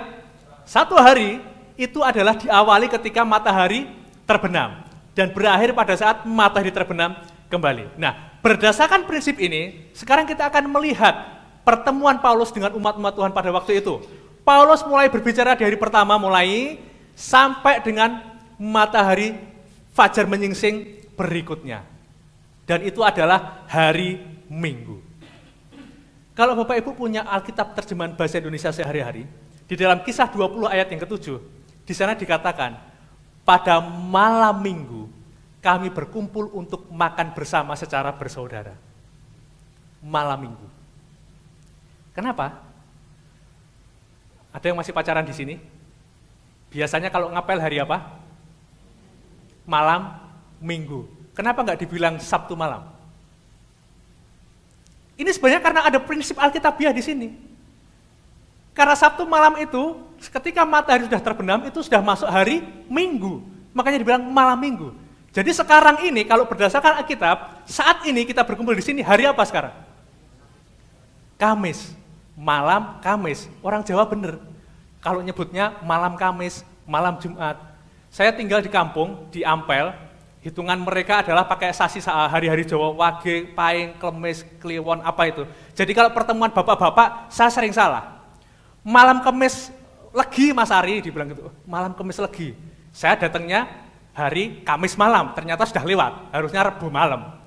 Satu hari itu adalah diawali ketika matahari terbenam dan berakhir pada saat matahari terbenam kembali. Nah, berdasarkan prinsip ini, sekarang kita akan melihat pertemuan Paulus dengan umat-umat Tuhan pada waktu itu. Paulus mulai berbicara di hari pertama mulai sampai dengan matahari fajar menyingsing berikutnya. Dan itu adalah hari Minggu. Kalau Bapak Ibu punya Alkitab terjemahan bahasa Indonesia sehari-hari, di dalam Kisah 20 ayat yang ke-7, di sana dikatakan, pada malam Minggu kami berkumpul untuk makan bersama secara bersaudara. Malam Minggu. Kenapa? Ada yang masih pacaran di sini? Biasanya kalau ngapel hari apa? Malam Minggu. Kenapa nggak dibilang Sabtu malam? Ini sebenarnya karena ada prinsip Alkitabiah di sini. Karena Sabtu malam itu, ketika matahari sudah terbenam, itu sudah masuk hari Minggu. Makanya dibilang malam Minggu. Jadi sekarang ini, kalau berdasarkan Alkitab, saat ini kita berkumpul di sini, hari apa sekarang? Kamis. Malam Kamis. Orang Jawa bener. kalau nyebutnya malam Kamis, malam Jumat. Saya tinggal di kampung, di Ampel, hitungan mereka adalah pakai sasi hari-hari Jawa, Wage, Paing, Klemis, Kliwon, apa itu. Jadi kalau pertemuan bapak-bapak, saya sering salah. Malam Kamis Legi, Mas Ari, dibilang gitu, malam Kamis Legi. Saya datangnya hari Kamis malam, ternyata sudah lewat, harusnya Rebu malam.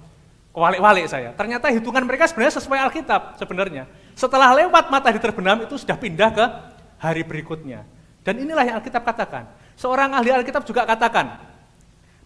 Kewalik-walik saya. Ternyata hitungan mereka sebenarnya sesuai Alkitab sebenarnya. Setelah lewat matahari terbenam itu sudah pindah ke hari berikutnya. Dan inilah yang Alkitab katakan. Seorang ahli Alkitab juga katakan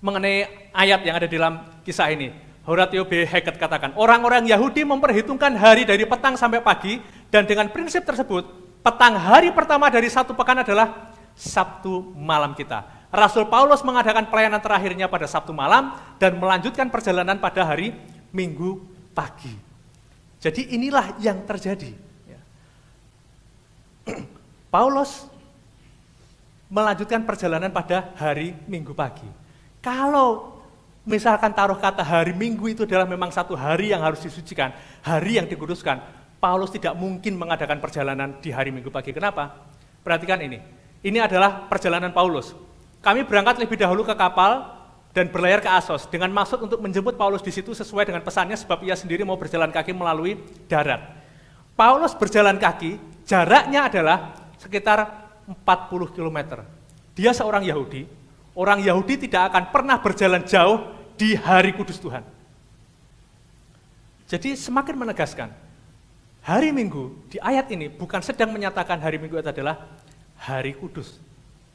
mengenai ayat yang ada di dalam kisah ini. Horatio B. Hackett katakan, orang-orang Yahudi memperhitungkan hari dari petang sampai pagi, dan dengan prinsip tersebut, petang hari pertama dari satu pekan adalah Sabtu malam kita. Rasul Paulus mengadakan pelayanan terakhirnya pada Sabtu malam dan melanjutkan perjalanan pada hari Minggu pagi. Jadi inilah yang terjadi. Paulus melanjutkan perjalanan pada hari Minggu pagi. Kalau misalkan taruh kata hari Minggu itu adalah memang satu hari yang harus disucikan, hari yang dikuduskan, Paulus tidak mungkin mengadakan perjalanan di hari Minggu pagi. Kenapa? Perhatikan ini. Ini adalah perjalanan Paulus. Kami berangkat lebih dahulu ke kapal dan berlayar ke Asos dengan maksud untuk menjemput Paulus di situ sesuai dengan pesannya, sebab ia sendiri mau berjalan kaki melalui darat. Paulus berjalan kaki, jaraknya adalah sekitar 40 km. Dia seorang Yahudi. Orang Yahudi tidak akan pernah berjalan jauh di hari kudus Tuhan. Jadi semakin menegaskan, hari Minggu di ayat ini bukan sedang menyatakan hari Minggu itu adalah hari kudus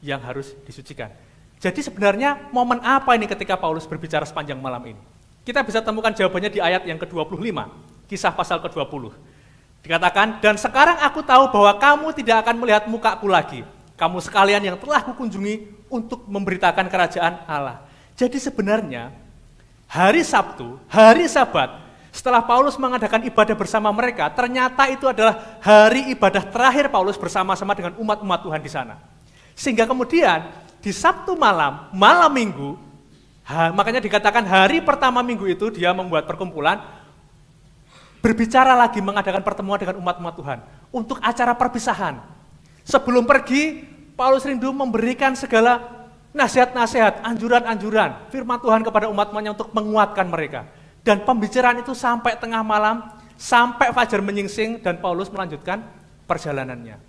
yang harus disucikan. Jadi sebenarnya momen apa ini ketika Paulus berbicara sepanjang malam ini? Kita bisa temukan jawabannya di ayat yang ke-25, kisah pasal ke-20. Dikatakan, dan sekarang aku tahu bahwa kamu tidak akan melihat mukaku lagi. Kamu sekalian yang telah kukunjungi untuk memberitakan kerajaan Allah. Jadi sebenarnya hari Sabtu, hari Sabat, setelah Paulus mengadakan ibadah bersama mereka, ternyata itu adalah hari ibadah terakhir Paulus bersama-sama dengan umat-umat Tuhan di sana. Sehingga kemudian di Sabtu malam, malam Minggu, makanya dikatakan hari pertama Minggu itu dia membuat perkumpulan, berbicara lagi mengadakan pertemuan dengan umat-umat Tuhan untuk acara perpisahan. Sebelum pergi, Paulus rindu memberikan segala nasihat-nasihat, anjuran-anjuran, firman Tuhan kepada umat-umatnya untuk menguatkan mereka. Dan pembicaraan itu sampai tengah malam, sampai fajar menyingsing, dan Paulus melanjutkan perjalanannya.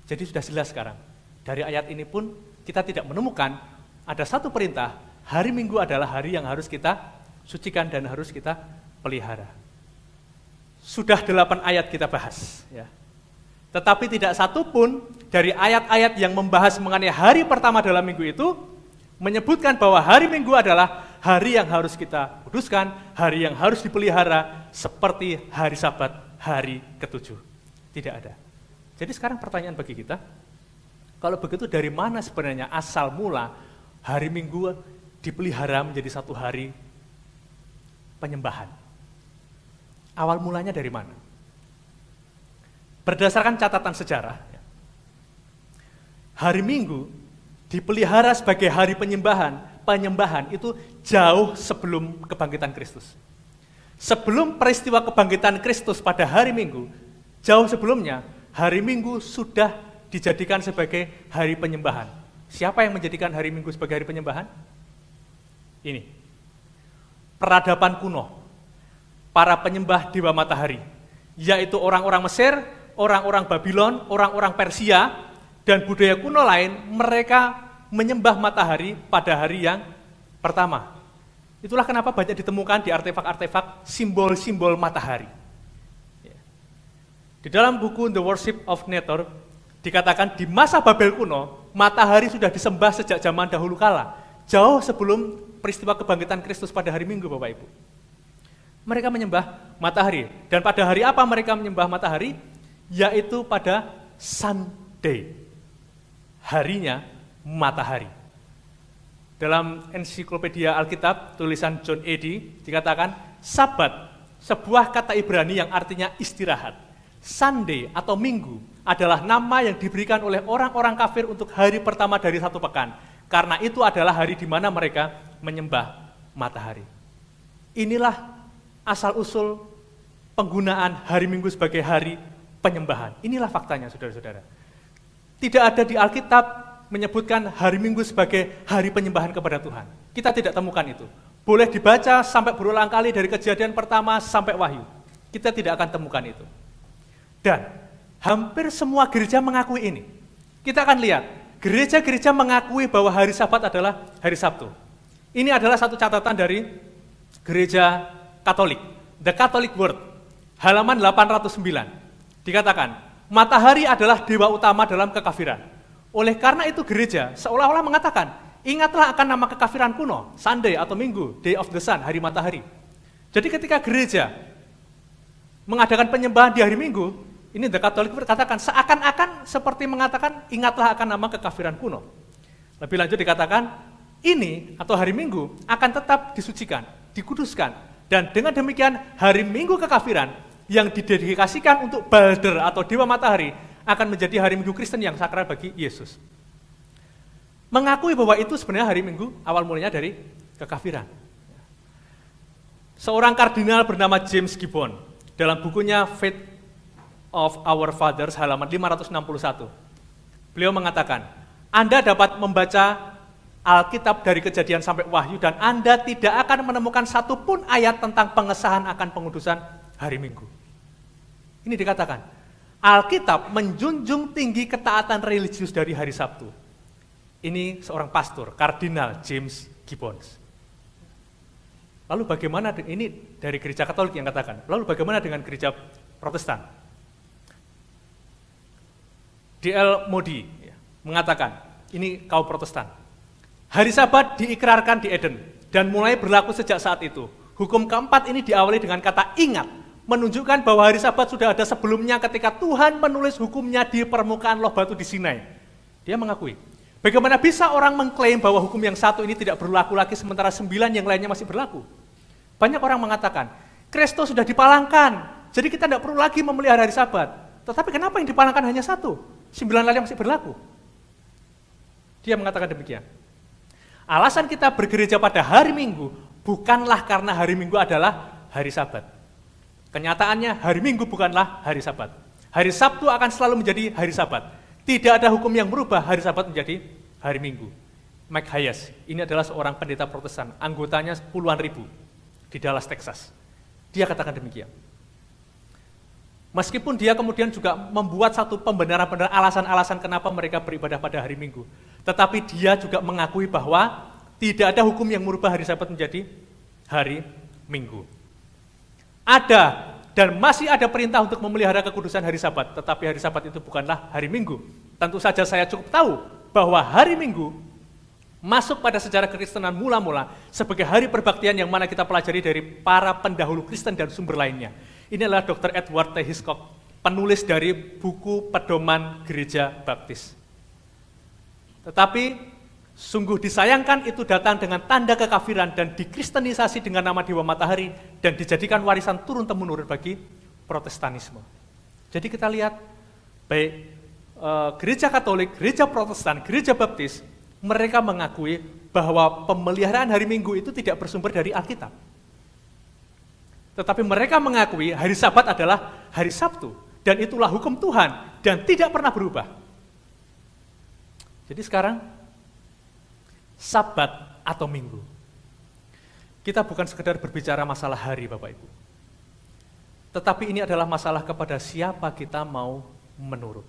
Jadi sudah jelas sekarang. Dari ayat ini pun kita tidak menemukan ada satu perintah, hari Minggu adalah hari yang harus kita sucikan dan harus kita pelihara. Sudah 8 ayat kita bahas. Ya. Tetapi tidak satu pun dari ayat-ayat yang membahas mengenai hari pertama dalam minggu itu menyebutkan bahwa hari Minggu adalah hari yang harus kita kuduskan, hari yang harus dipelihara, seperti hari Sabat, hari ke-7. Tidak ada. Jadi sekarang pertanyaan bagi kita, kalau begitu dari mana sebenarnya asal mula hari Minggu dipelihara menjadi satu hari penyembahan? Awal mulanya dari mana? Berdasarkan catatan sejarah, hari Minggu dipelihara sebagai hari penyembahan itu jauh sebelum kebangkitan Kristus. Sebelum peristiwa kebangkitan Kristus pada hari Minggu, jauh sebelumnya, hari Minggu sudah dijadikan sebagai hari penyembahan. Siapa yang menjadikan hari Minggu sebagai hari penyembahan? Ini, peradaban kuno, para penyembah dewa matahari, yaitu orang-orang Mesir, orang-orang Babylon, orang-orang Persia, dan budaya kuno lain, mereka menyembah matahari pada hari yang pertama. Itulah kenapa banyak ditemukan di artefak-artefak simbol-simbol matahari. Di dalam buku The Worship of Nature, dikatakan di masa Babel kuno, matahari sudah disembah sejak zaman dahulu kala, jauh sebelum peristiwa kebangkitan Kristus pada hari Minggu, Bapak Ibu. Mereka menyembah matahari, dan pada hari apa mereka menyembah matahari? Yaitu pada Sunday, harinya matahari. Dalam ensiklopedia Alkitab, tulisan John Eddy, dikatakan Sabat, sebuah kata Ibrani yang artinya istirahat. Sunday atau Minggu adalah nama yang diberikan oleh orang-orang kafir untuk hari pertama dari satu pekan. Karena itu adalah hari di mana mereka menyembah matahari. Inilah asal-usul penggunaan hari Minggu sebagai hari penyembahan. Inilah faktanya, saudara-saudara. Tidak ada di Alkitab menyebutkan hari Minggu sebagai hari penyembahan kepada Tuhan. Kita tidak temukan itu. Boleh dibaca sampai berulang kali dari Kejadian pertama sampai Wahyu. Kita tidak akan temukan itu. Dan hampir semua gereja mengakui ini. Kita akan lihat, gereja-gereja mengakui bahwa hari Sabat adalah hari Sabtu. Ini adalah satu catatan dari gereja Katolik, The Catholic Word, halaman 809. Dikatakan, matahari adalah dewa utama dalam kekafiran. Oleh karena itu gereja seolah-olah mengatakan, ingatlah akan nama kekafiran kuno, Sunday atau Minggu, Day of the Sun, hari matahari. Jadi ketika gereja mengadakan penyembahan di hari Minggu, ini The Catholic Word katakan, seakan-akan seperti mengatakan, ingatlah akan nama kekafiran kuno. Lebih lanjut dikatakan, ini atau hari Minggu akan tetap disucikan, dikuduskan, dan dengan demikian hari Minggu kekafiran yang didedikasikan untuk Balder atau dewa matahari akan menjadi hari Minggu Kristen yang sakral bagi Yesus. Mengakui bahwa itu sebenarnya hari Minggu awal mulanya dari kekafiran. Seorang kardinal bernama James Gibbon dalam bukunya Faith of Our Fathers halaman 561. Beliau mengatakan, Anda dapat membaca Alkitab dari Kejadian sampai Wahyu dan Anda tidak akan menemukan satupun ayat tentang pengesahan akan pengudusan hari Minggu. Ini dikatakan, Alkitab menjunjung tinggi ketaatan religius dari hari Sabtu. Ini seorang pastor, Kardinal James Gibbons. Lalu bagaimana, ini dari gereja Katolik yang katakan, lalu bagaimana dengan gereja Protestan? D.L. Moody mengatakan, ini kaum Protestan, hari Sabat diikrarkan di Eden dan mulai berlaku sejak saat itu. Hukum keempat ini diawali dengan kata ingat, menunjukkan bahwa hari Sabat sudah ada sebelumnya ketika Tuhan menulis hukumnya di permukaan loh batu di Sinai. Dia mengakui, bagaimana bisa orang mengklaim bahwa hukum yang satu ini tidak berlaku lagi sementara 9 yang lainnya masih berlaku? Banyak orang mengatakan, Kristus sudah dipalangkan, jadi kita tidak perlu lagi memelihara hari Sabat. Tetapi kenapa yang dipalangkan hanya 1? 9 lainnya masih berlaku. Dia mengatakan demikian. Alasan kita bergereja pada hari Minggu bukanlah karena hari Minggu adalah hari Sabat. Kenyataannya hari Minggu bukanlah hari Sabat. Hari Sabtu akan selalu menjadi hari Sabat. Tidak ada hukum yang merubah hari Sabat menjadi hari Minggu. Mike Hayes, ini adalah seorang pendeta Protestan, anggotanya puluhan ribu di Dallas, Texas. Dia katakan demikian. Meskipun dia kemudian juga membuat satu pembenaran-pembenaran alasan-alasan kenapa mereka beribadah pada hari Minggu, tetapi dia juga mengakui bahwa tidak ada hukum yang merubah hari Sabat menjadi hari Minggu. Ada dan masih ada perintah untuk memelihara kekudusan hari Sabat, tetapi hari Sabat itu bukanlah hari Minggu. Tentu saja saya cukup tahu bahwa hari Minggu masuk pada sejarah kekristenan mula-mula sebagai hari perbaktian yang mana kita pelajari dari para pendahulu Kristen dan sumber lainnya. Ini adalah Dr. Edward T. Hiscock, penulis dari buku Pedoman Gereja Baptis. Tetapi sungguh disayangkan itu datang dengan tanda kekafiran dan dikristenisasi dengan nama Dewa Matahari dan dijadikan warisan turun-temurun bagi Protestanisme. Jadi kita lihat baik gereja Katolik, gereja Protestan, gereja Baptis, mereka mengakui bahwa pemeliharaan hari Minggu itu tidak bersumber dari Alkitab. Tetapi mereka mengakui hari Sabat adalah hari Sabtu dan itulah hukum Tuhan dan tidak pernah berubah. Jadi sekarang Sabat atau Minggu. Kita bukan sekedar berbicara masalah hari Bapak Ibu. Tetapi ini adalah masalah kepada siapa kita mau menurut.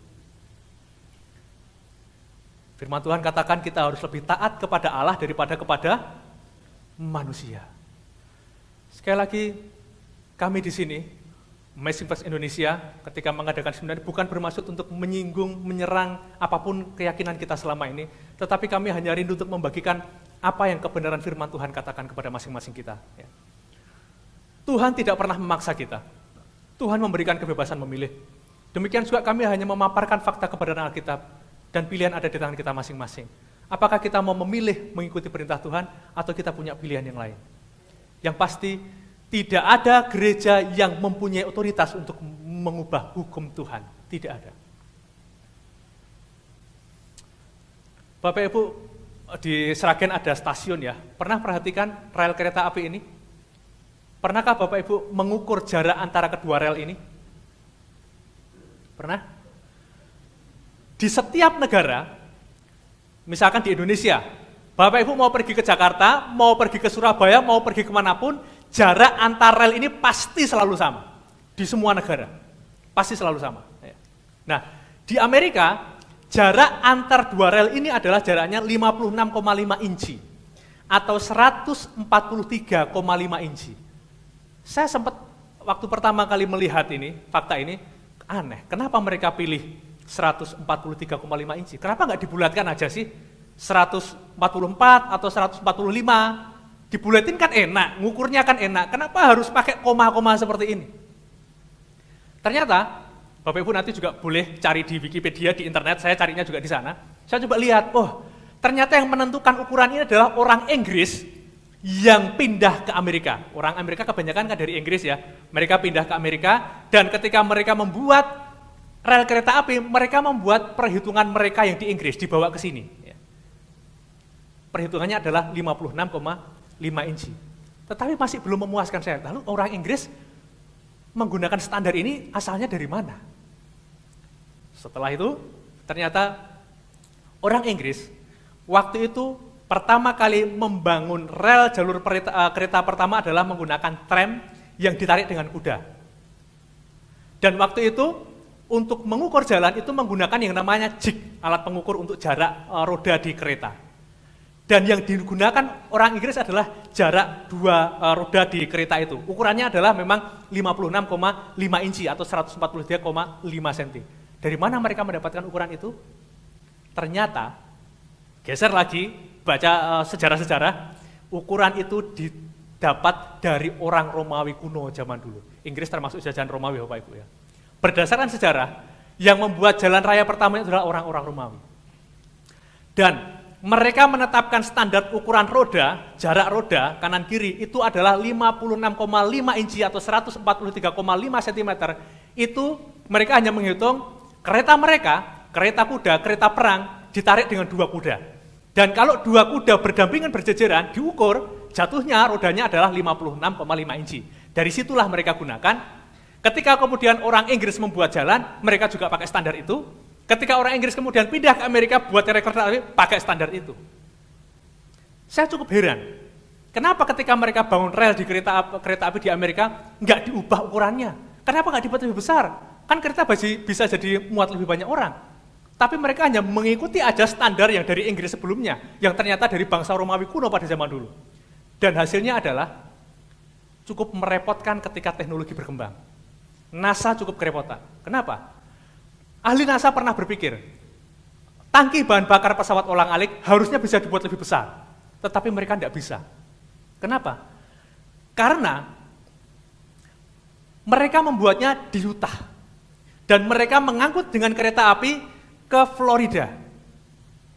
Firman Tuhan katakan kita harus lebih taat kepada Allah daripada kepada manusia. Sekali lagi, kami di sini, Amazing Faith Indonesia, ketika mengadakan seminar bukan bermaksud untuk menyinggung, menyerang apapun keyakinan kita selama ini, tetapi kami hanya rindu untuk membagikan apa yang kebenaran firman Tuhan katakan kepada masing-masing kita. Tuhan tidak pernah memaksa kita. Tuhan memberikan kebebasan memilih. Demikian juga kami hanya memaparkan fakta kebenaran Alkitab dan pilihan ada di tangan kita masing-masing. Apakah kita mau memilih mengikuti perintah Tuhan atau kita punya pilihan yang lain? Yang pasti, tidak ada gereja yang mempunyai otoritas untuk mengubah hukum Tuhan. Tidak ada. Bapak Ibu, di Sragen ada stasiun ya. Pernah perhatikan rel kereta api ini? Pernahkah Bapak Ibu mengukur jarak antara kedua rel ini? Pernah? Di setiap negara, misalkan di Indonesia, Bapak Ibu mau pergi ke Jakarta, mau pergi ke Surabaya, mau pergi kemanapun, jarak antar rel ini pasti selalu sama. Di semua negara, pasti selalu sama. Nah, di Amerika, jarak antar dua rel ini adalah jaraknya 56,5 inci atau 143,5 inci. Saya sempat waktu pertama kali melihat ini, fakta ini, aneh. Kenapa mereka pilih 143,5 inci? Kenapa nggak dibulatkan aja sih? 144 atau 145? Dibulatin kan enak, ngukurnya kan enak. Kenapa harus pakai koma-koma seperti ini? Ternyata, Bapak Ibu nanti juga boleh cari di Wikipedia, di internet, saya carinya juga di sana. Saya coba lihat, ternyata yang menentukan ukuran ini adalah orang Inggris yang pindah ke Amerika. Orang Amerika kebanyakan kan dari Inggris ya. Mereka pindah ke Amerika, dan ketika mereka membuat rel kereta api, mereka membuat perhitungan mereka yang di Inggris, dibawa ke sini. Perhitungannya adalah 56,5 inci. Tetapi masih belum memuaskan saya. Lalu orang Inggris menggunakan standar ini asalnya dari mana? Setelah itu, ternyata orang Inggris waktu itu pertama kali membangun rel jalur kereta pertama adalah menggunakan tram yang ditarik dengan kuda. Dan waktu itu, untuk mengukur jalan itu menggunakan yang namanya jig, alat pengukur untuk jarak roda di kereta. Dan yang digunakan orang Inggris adalah jarak dua roda di kereta itu. Ukurannya adalah memang 56,5 inci atau 143,5 cm. Dari mana mereka mendapatkan ukuran itu? Ternyata, geser lagi, baca sejarah-sejarah, ukuran itu didapat dari orang Romawi kuno zaman dulu. Inggris termasuk jajahan Romawi, Bapak Ibu ya. Berdasarkan sejarah, yang membuat jalan raya pertama itu adalah orang-orang Romawi. Dan mereka menetapkan standar ukuran roda, jarak roda kanan kiri itu adalah 56,5 inci atau 143,5 cm. Itu mereka hanya menghitung kereta mereka, kereta kuda, kereta perang ditarik dengan dua kuda. Dan kalau dua kuda berdampingan berjejeran diukur, jatuhnya rodanya adalah 56,5 inci. Dari situlah mereka gunakan. Ketika kemudian orang Inggris membuat jalan, mereka juga pakai standar itu. Ketika orang Inggris kemudian pindah ke Amerika buat kereta api, pakai standar itu. Saya cukup heran, kenapa ketika mereka bangun rel di kereta api di Amerika, nggak diubah ukurannya? Kenapa nggak dibuat lebih besar? Kan kereta bisa jadi muat lebih banyak orang. Tapi mereka hanya mengikuti aja standar yang dari Inggris sebelumnya, yang ternyata dari bangsa Romawi kuno pada zaman dulu. Dan hasilnya adalah cukup merepotkan ketika teknologi berkembang. NASA cukup kerepotan. Kenapa? Ahli NASA pernah berpikir, tangki bahan bakar pesawat ulang-alik harusnya bisa dibuat lebih besar, tetapi mereka tidak bisa. Kenapa? Karena mereka membuatnya di Utah, dan mereka mengangkut dengan kereta api ke Florida.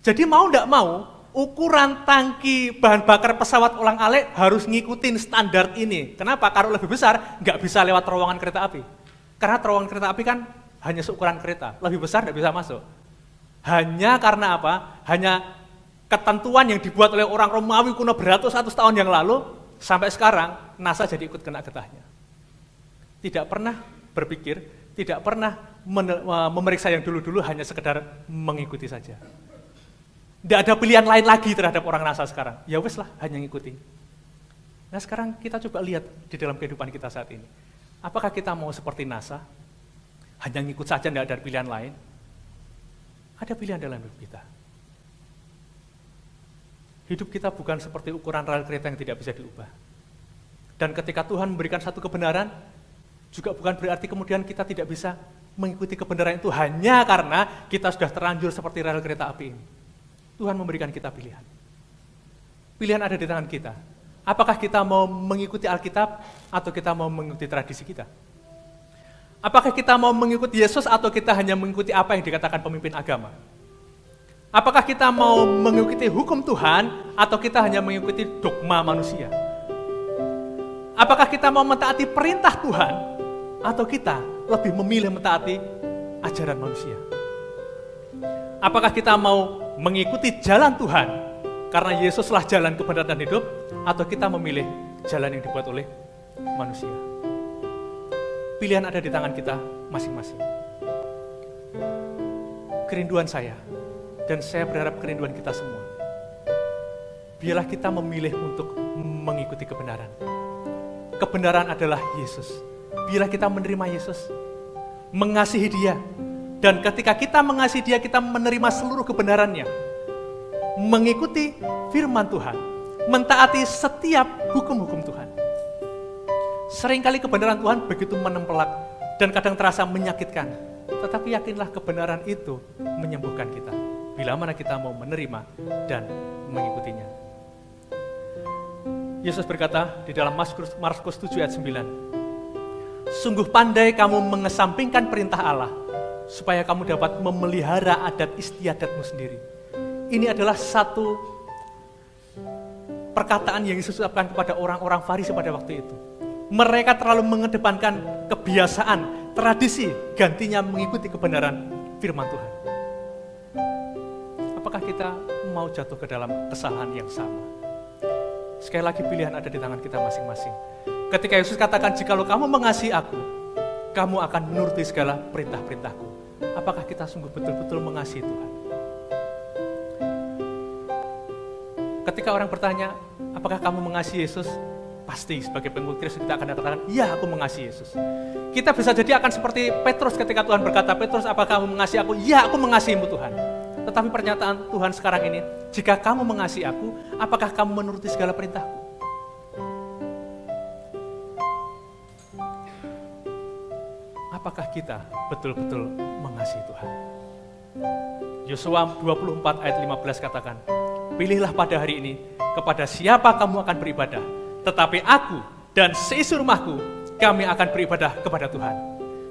Jadi mau tidak mau, ukuran tangki bahan bakar pesawat ulang-alik harus ngikutin standar ini. Kenapa? Kalau lebih besar, nggak bisa lewat terowongan kereta api. Karena terowongan kereta api kan hanya seukuran kereta, lebih besar tidak bisa masuk. Hanya karena apa? Hanya ketentuan yang dibuat oleh orang Romawi kuno beratus-ratus tahun yang lalu, sampai sekarang NASA jadi ikut kena getahnya. Tidak pernah berpikir, tidak pernah memeriksa yang dulu-dulu, hanya sekedar mengikuti saja. Tidak ada pilihan lain lagi terhadap orang NASA sekarang. Ya wes lah, hanya ngikuti. Nah sekarang kita coba lihat di dalam kehidupan kita saat ini. Apakah kita mau seperti NASA? Hanya ngikut saja, tidak ada pilihan lain? Ada pilihan dalam hidup kita. Hidup kita bukan seperti ukuran rel kereta yang tidak bisa diubah. Dan ketika Tuhan memberikan satu kebenaran, juga bukan berarti kemudian kita tidak bisa mengikuti kebenaran itu hanya karena kita sudah terlanjur seperti rel kereta api ini. Tuhan memberikan kita pilihan. Pilihan ada di tangan kita. Apakah kita mau mengikuti Alkitab atau kita mau mengikuti tradisi kita? Apakah kita mau mengikuti Yesus atau kita hanya mengikuti apa yang dikatakan pemimpin agama? Apakah kita mau mengikuti hukum Tuhan atau kita hanya mengikuti dogma manusia? Apakah kita mau mentaati perintah Tuhan atau kita lebih memilih mentaati ajaran manusia? Apakah kita mau mengikuti jalan Tuhan karena Yesuslah jalan kebenaran dan hidup, atau kita memilih jalan yang dibuat oleh manusia? Pilihan ada di tangan kita masing-masing. kerinduan saya, dan saya berharap kerinduan kita semua. Biarlah kita memilih untuk mengikuti kebenaran. Kebenaran adalah Yesus. Biarlah kita menerima Yesus, mengasihi Dia, dan ketika kita mengasihi Dia, kita menerima seluruh kebenarannya, mengikuti firman Tuhan, mentaati setiap hukum-hukum Tuhan. Seringkali kebenaran Tuhan begitu menempelak dan kadang terasa menyakitkan, tetapi yakinlah kebenaran itu menyembuhkan kita bila mana kita mau menerima dan mengikutinya. Yesus berkata di dalam Markus 7 ayat 9, sungguh pandai kamu mengesampingkan perintah Allah, supaya kamu dapat memelihara adat istiadatmu sendiri. Ini adalah satu perkataan yang Yesus ucapkan kepada orang-orang Farisi pada waktu itu. Mereka terlalu mengedepankan kebiasaan, tradisi, gantinya mengikuti kebenaran firman Tuhan. Apakah kita mau jatuh ke dalam kesalahan yang sama? Sekali lagi pilihan ada di tangan kita masing-masing. Ketika Yesus katakan, jikalau kamu mengasihi aku, kamu akan menuruti segala perintah-perintahku. Apakah kita sungguh betul-betul mengasihi Tuhan? Ketika orang bertanya, apakah kamu mengasihi Yesus? Pasti sebagai pengikut Kristus kita akan katakan, ya aku mengasihi Yesus. Kita bisa jadi akan seperti Petrus ketika Tuhan berkata, Petrus apakah kamu mengasihi aku? Ya aku mengasihimu Tuhan. Tetapi pernyataan Tuhan sekarang ini, jika kamu mengasihi aku, apakah kamu menuruti segala perintahku? Apakah kita betul-betul mengasihi Tuhan? Yosua 24 ayat 15 katakan, pilihlah pada hari ini kepada siapa kamu akan beribadah, tetapi aku dan seisi rumahku, kami akan beribadah kepada Tuhan.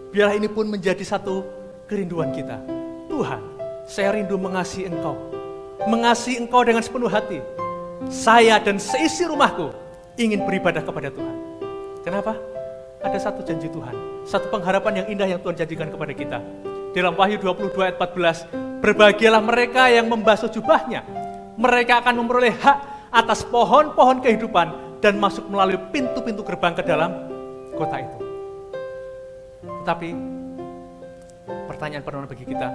Biarlah ini pun menjadi satu kerinduan kita. Tuhan, saya rindu mengasihi Engkau dengan sepenuh hati. Saya dan seisi rumahku ingin beribadah kepada Tuhan. Kenapa? Ada satu janji Tuhan, satu pengharapan yang indah yang Tuhan janjikan kepada kita. Dalam Wahyu 22 ayat 14, berbahagialah mereka yang membasuh jubahnya. Mereka akan memperoleh hak atas pohon-pohon kehidupan dan masuk melalui pintu-pintu gerbang ke dalam kota itu. Tetapi pertanyaan pertama bagi kita,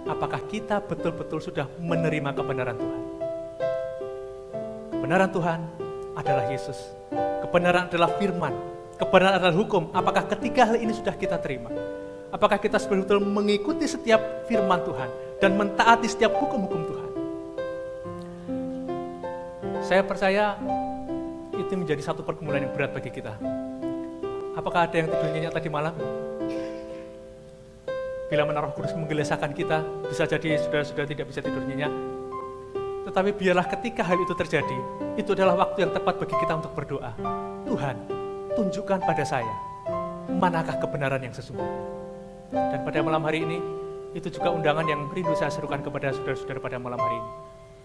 apakah kita betul-betul sudah menerima kebenaran Tuhan? Kebenaran Tuhan adalah Yesus. Kebenaran adalah firman. Kebenaran adalah hukum. Apakah ketika hal ini sudah kita terima? Apakah kita betul-betul mengikuti setiap firman Tuhan dan mentaati setiap hukum-hukum Tuhan? Saya percaya itu menjadi satu pergumulan yang berat bagi kita. Apakah ada yang tidur nyenyak tadi malam? Bila mana Roh Kudus menggelisahkan kita, bisa jadi saudara-saudara tidak bisa tidur nyenyak. Tetapi biarlah ketika hal itu terjadi, itu adalah waktu yang tepat bagi kita untuk berdoa. Tuhan, tunjukkan pada saya, manakah kebenaran yang sesungguhnya. Dan pada malam hari ini, itu juga undangan yang rindu saya serukan kepada saudara-saudara pada malam hari ini.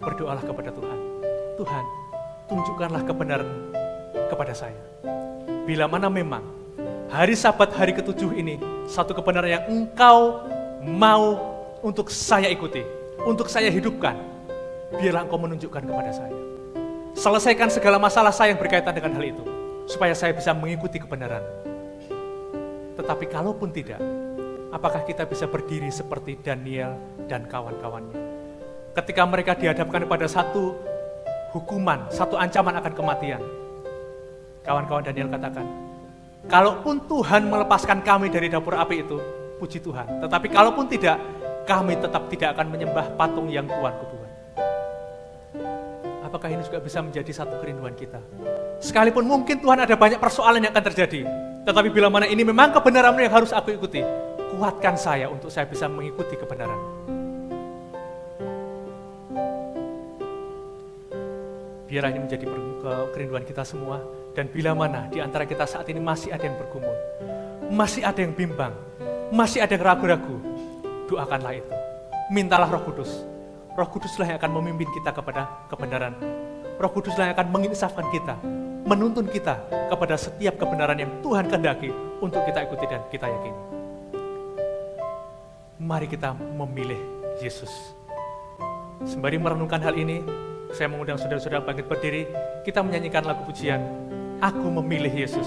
Berdoalah kepada Tuhan. Tuhan, tunjukkanlah kebenaran kepada saya. Bila mana memang hari Sabat hari ke-7 ini, satu kebenaran yang Engkau mau untuk saya ikuti, untuk saya hidupkan, biarlah Engkau menunjukkan kepada saya. Selesaikan segala masalah saya yang berkaitan dengan hal itu, supaya saya bisa mengikuti kebenaran. Tetapi kalaupun tidak, apakah kita bisa berdiri seperti Daniel dan kawan-kawannya? Ketika mereka dihadapkan pada satu hukuman, satu ancaman akan kematian, kawan-kawan Daniel katakan, kalaupun Tuhan melepaskan kami dari dapur api itu, puji Tuhan. Tetapi kalaupun tidak, kami tetap tidak akan menyembah patung yang Tuhan kubuat. Apakah ini juga bisa menjadi satu kerinduan kita? Sekalipun mungkin Tuhan ada banyak persoalan yang akan terjadi, tetapi bila mana ini memang kebenaran yang harus aku ikuti, kuatkan saya untuk saya bisa mengikuti kebenaran. Biarlah ini menjadi kerinduan kita semua. Dan bila mana di antara kita saat ini masih ada yang bergumul, masih ada yang bimbang, masih ada yang ragu-ragu, doakanlah itu. Mintalah Roh Kudus. Roh Kuduslah yang akan memimpin kita kepada kebenaran. Roh Kuduslah yang akan menginsafkan kita, menuntun kita kepada setiap kebenaran yang Tuhan kehendaki untuk kita ikuti dan kita yakini. Mari kita memilih Yesus. Sembari merenungkan hal ini, saya mengundang saudara-saudara bangkit berdiri, kita menyanyikan lagu pujian, Aku Memilih Yesus.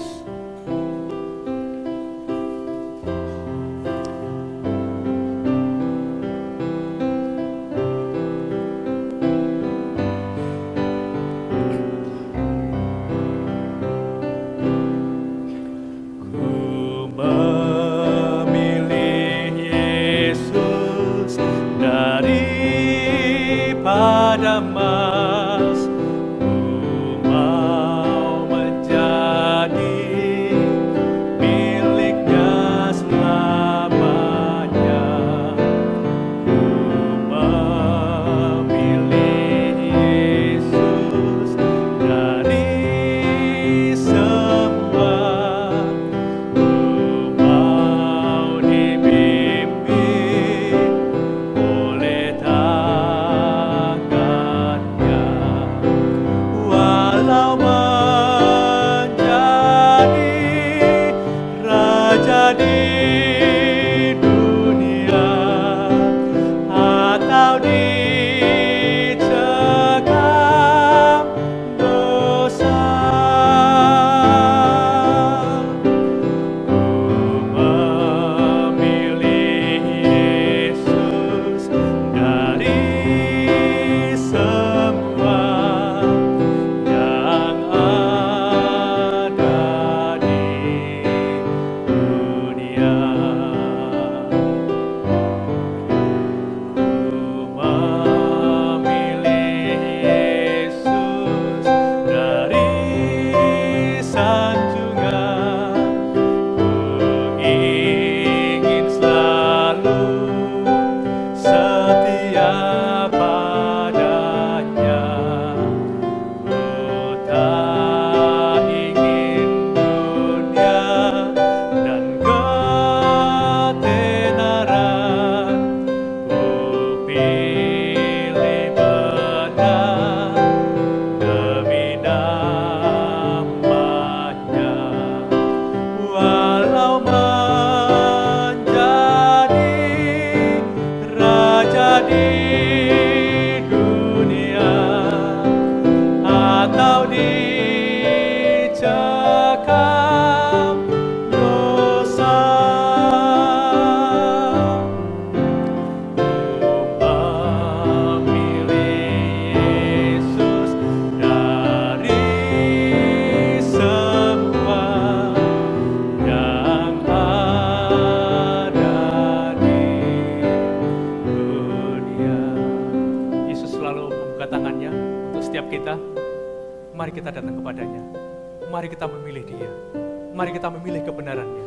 mari kita datang kepadanya. Mari kita memilih Dia. Mari kita memilih kebenarannya.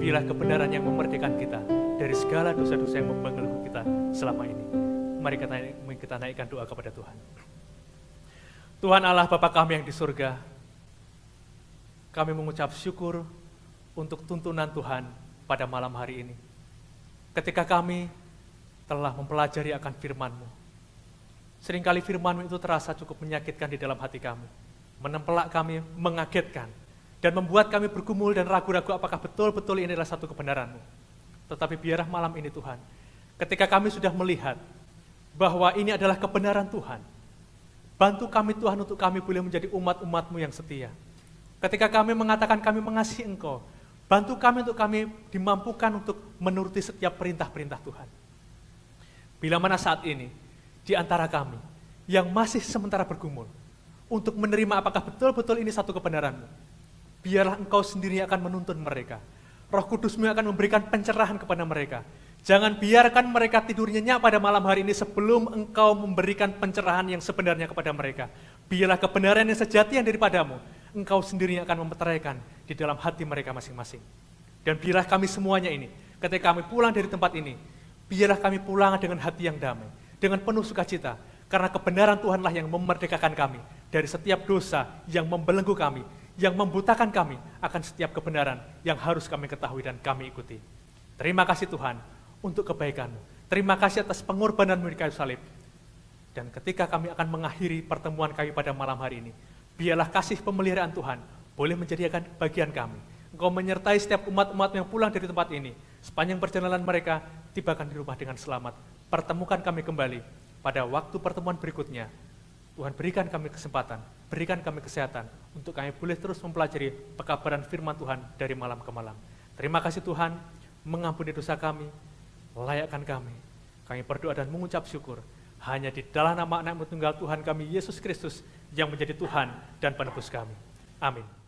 Biarlah kebenaran yang memerdekakan kita dari segala dosa-dosa yang membelenggu kita selama ini. Mari kita naikkan doa kepada Tuhan. Tuhan Allah Bapa kami yang di surga, kami mengucap syukur untuk tuntunan Tuhan pada malam hari ini. Ketika kami telah mempelajari akan firman-Mu, seringkali firman-Mu itu terasa cukup menyakitkan di dalam hati kami, menempelak kami, mengagetkan, dan membuat kami bergumul dan ragu-ragu apakah betul-betul ini adalah satu kebenaran-Mu. Tetapi biarlah malam ini Tuhan, ketika kami sudah melihat bahwa ini adalah kebenaran Tuhan, bantu kami Tuhan untuk kami boleh menjadi umat-umat-Mu yang setia. Ketika kami mengatakan kami mengasihi Engkau, bantu kami untuk kami dimampukan untuk menuruti setiap perintah-perintah Tuhan. Bila mana saat ini, di antara kami yang masih sementara bergumul untuk menerima apakah betul-betul ini satu kebenaran-Mu, biarlah Engkau sendiri akan menuntun mereka. Roh Kudus-Mu akan memberikan pencerahan kepada mereka. Jangan biarkan mereka tidur nyenyak pada malam hari ini sebelum Engkau memberikan pencerahan yang sebenarnya kepada mereka. Biarlah kebenaran yang sejati yang daripada-Mu, Engkau sendiri yang akan memeteraikan di dalam hati mereka masing-masing. Dan biarlah kami semuanya ini, ketika kami pulang dari tempat ini, biarlah kami pulang dengan hati yang damai, dengan penuh sukacita, karena kebenaran Tuhanlah yang memerdekakan kami dari setiap dosa yang membelenggu kami, yang membutakan kami akan setiap kebenaran yang harus kami ketahui dan kami ikuti. Terima kasih Tuhan untuk kebaikan-Mu. Terima kasih atas pengorbanan-Mu di kayu salib. Dan ketika kami akan mengakhiri pertemuan kami pada malam hari ini, biarlah kasih pemeliharaan Tuhan boleh menjadikan bagian kami. Engkau menyertai setiap umat-umat yang pulang dari tempat ini. Sepanjang perjalanan mereka, tibakan di rumah dengan selamat. Pertemukan kami kembali pada waktu pertemuan berikutnya. Tuhan berikan kami kesempatan, berikan kami kesehatan, untuk kami boleh terus mempelajari pekabaran firman Tuhan dari malam ke malam. Terima kasih Tuhan, mengampuni dosa kami, layakkan kami. Kami berdoa dan mengucap syukur, hanya di dalam nama Anak-Mu tunggal Tuhan kami, Yesus Kristus, yang menjadi Tuhan dan penebus kami. Amin.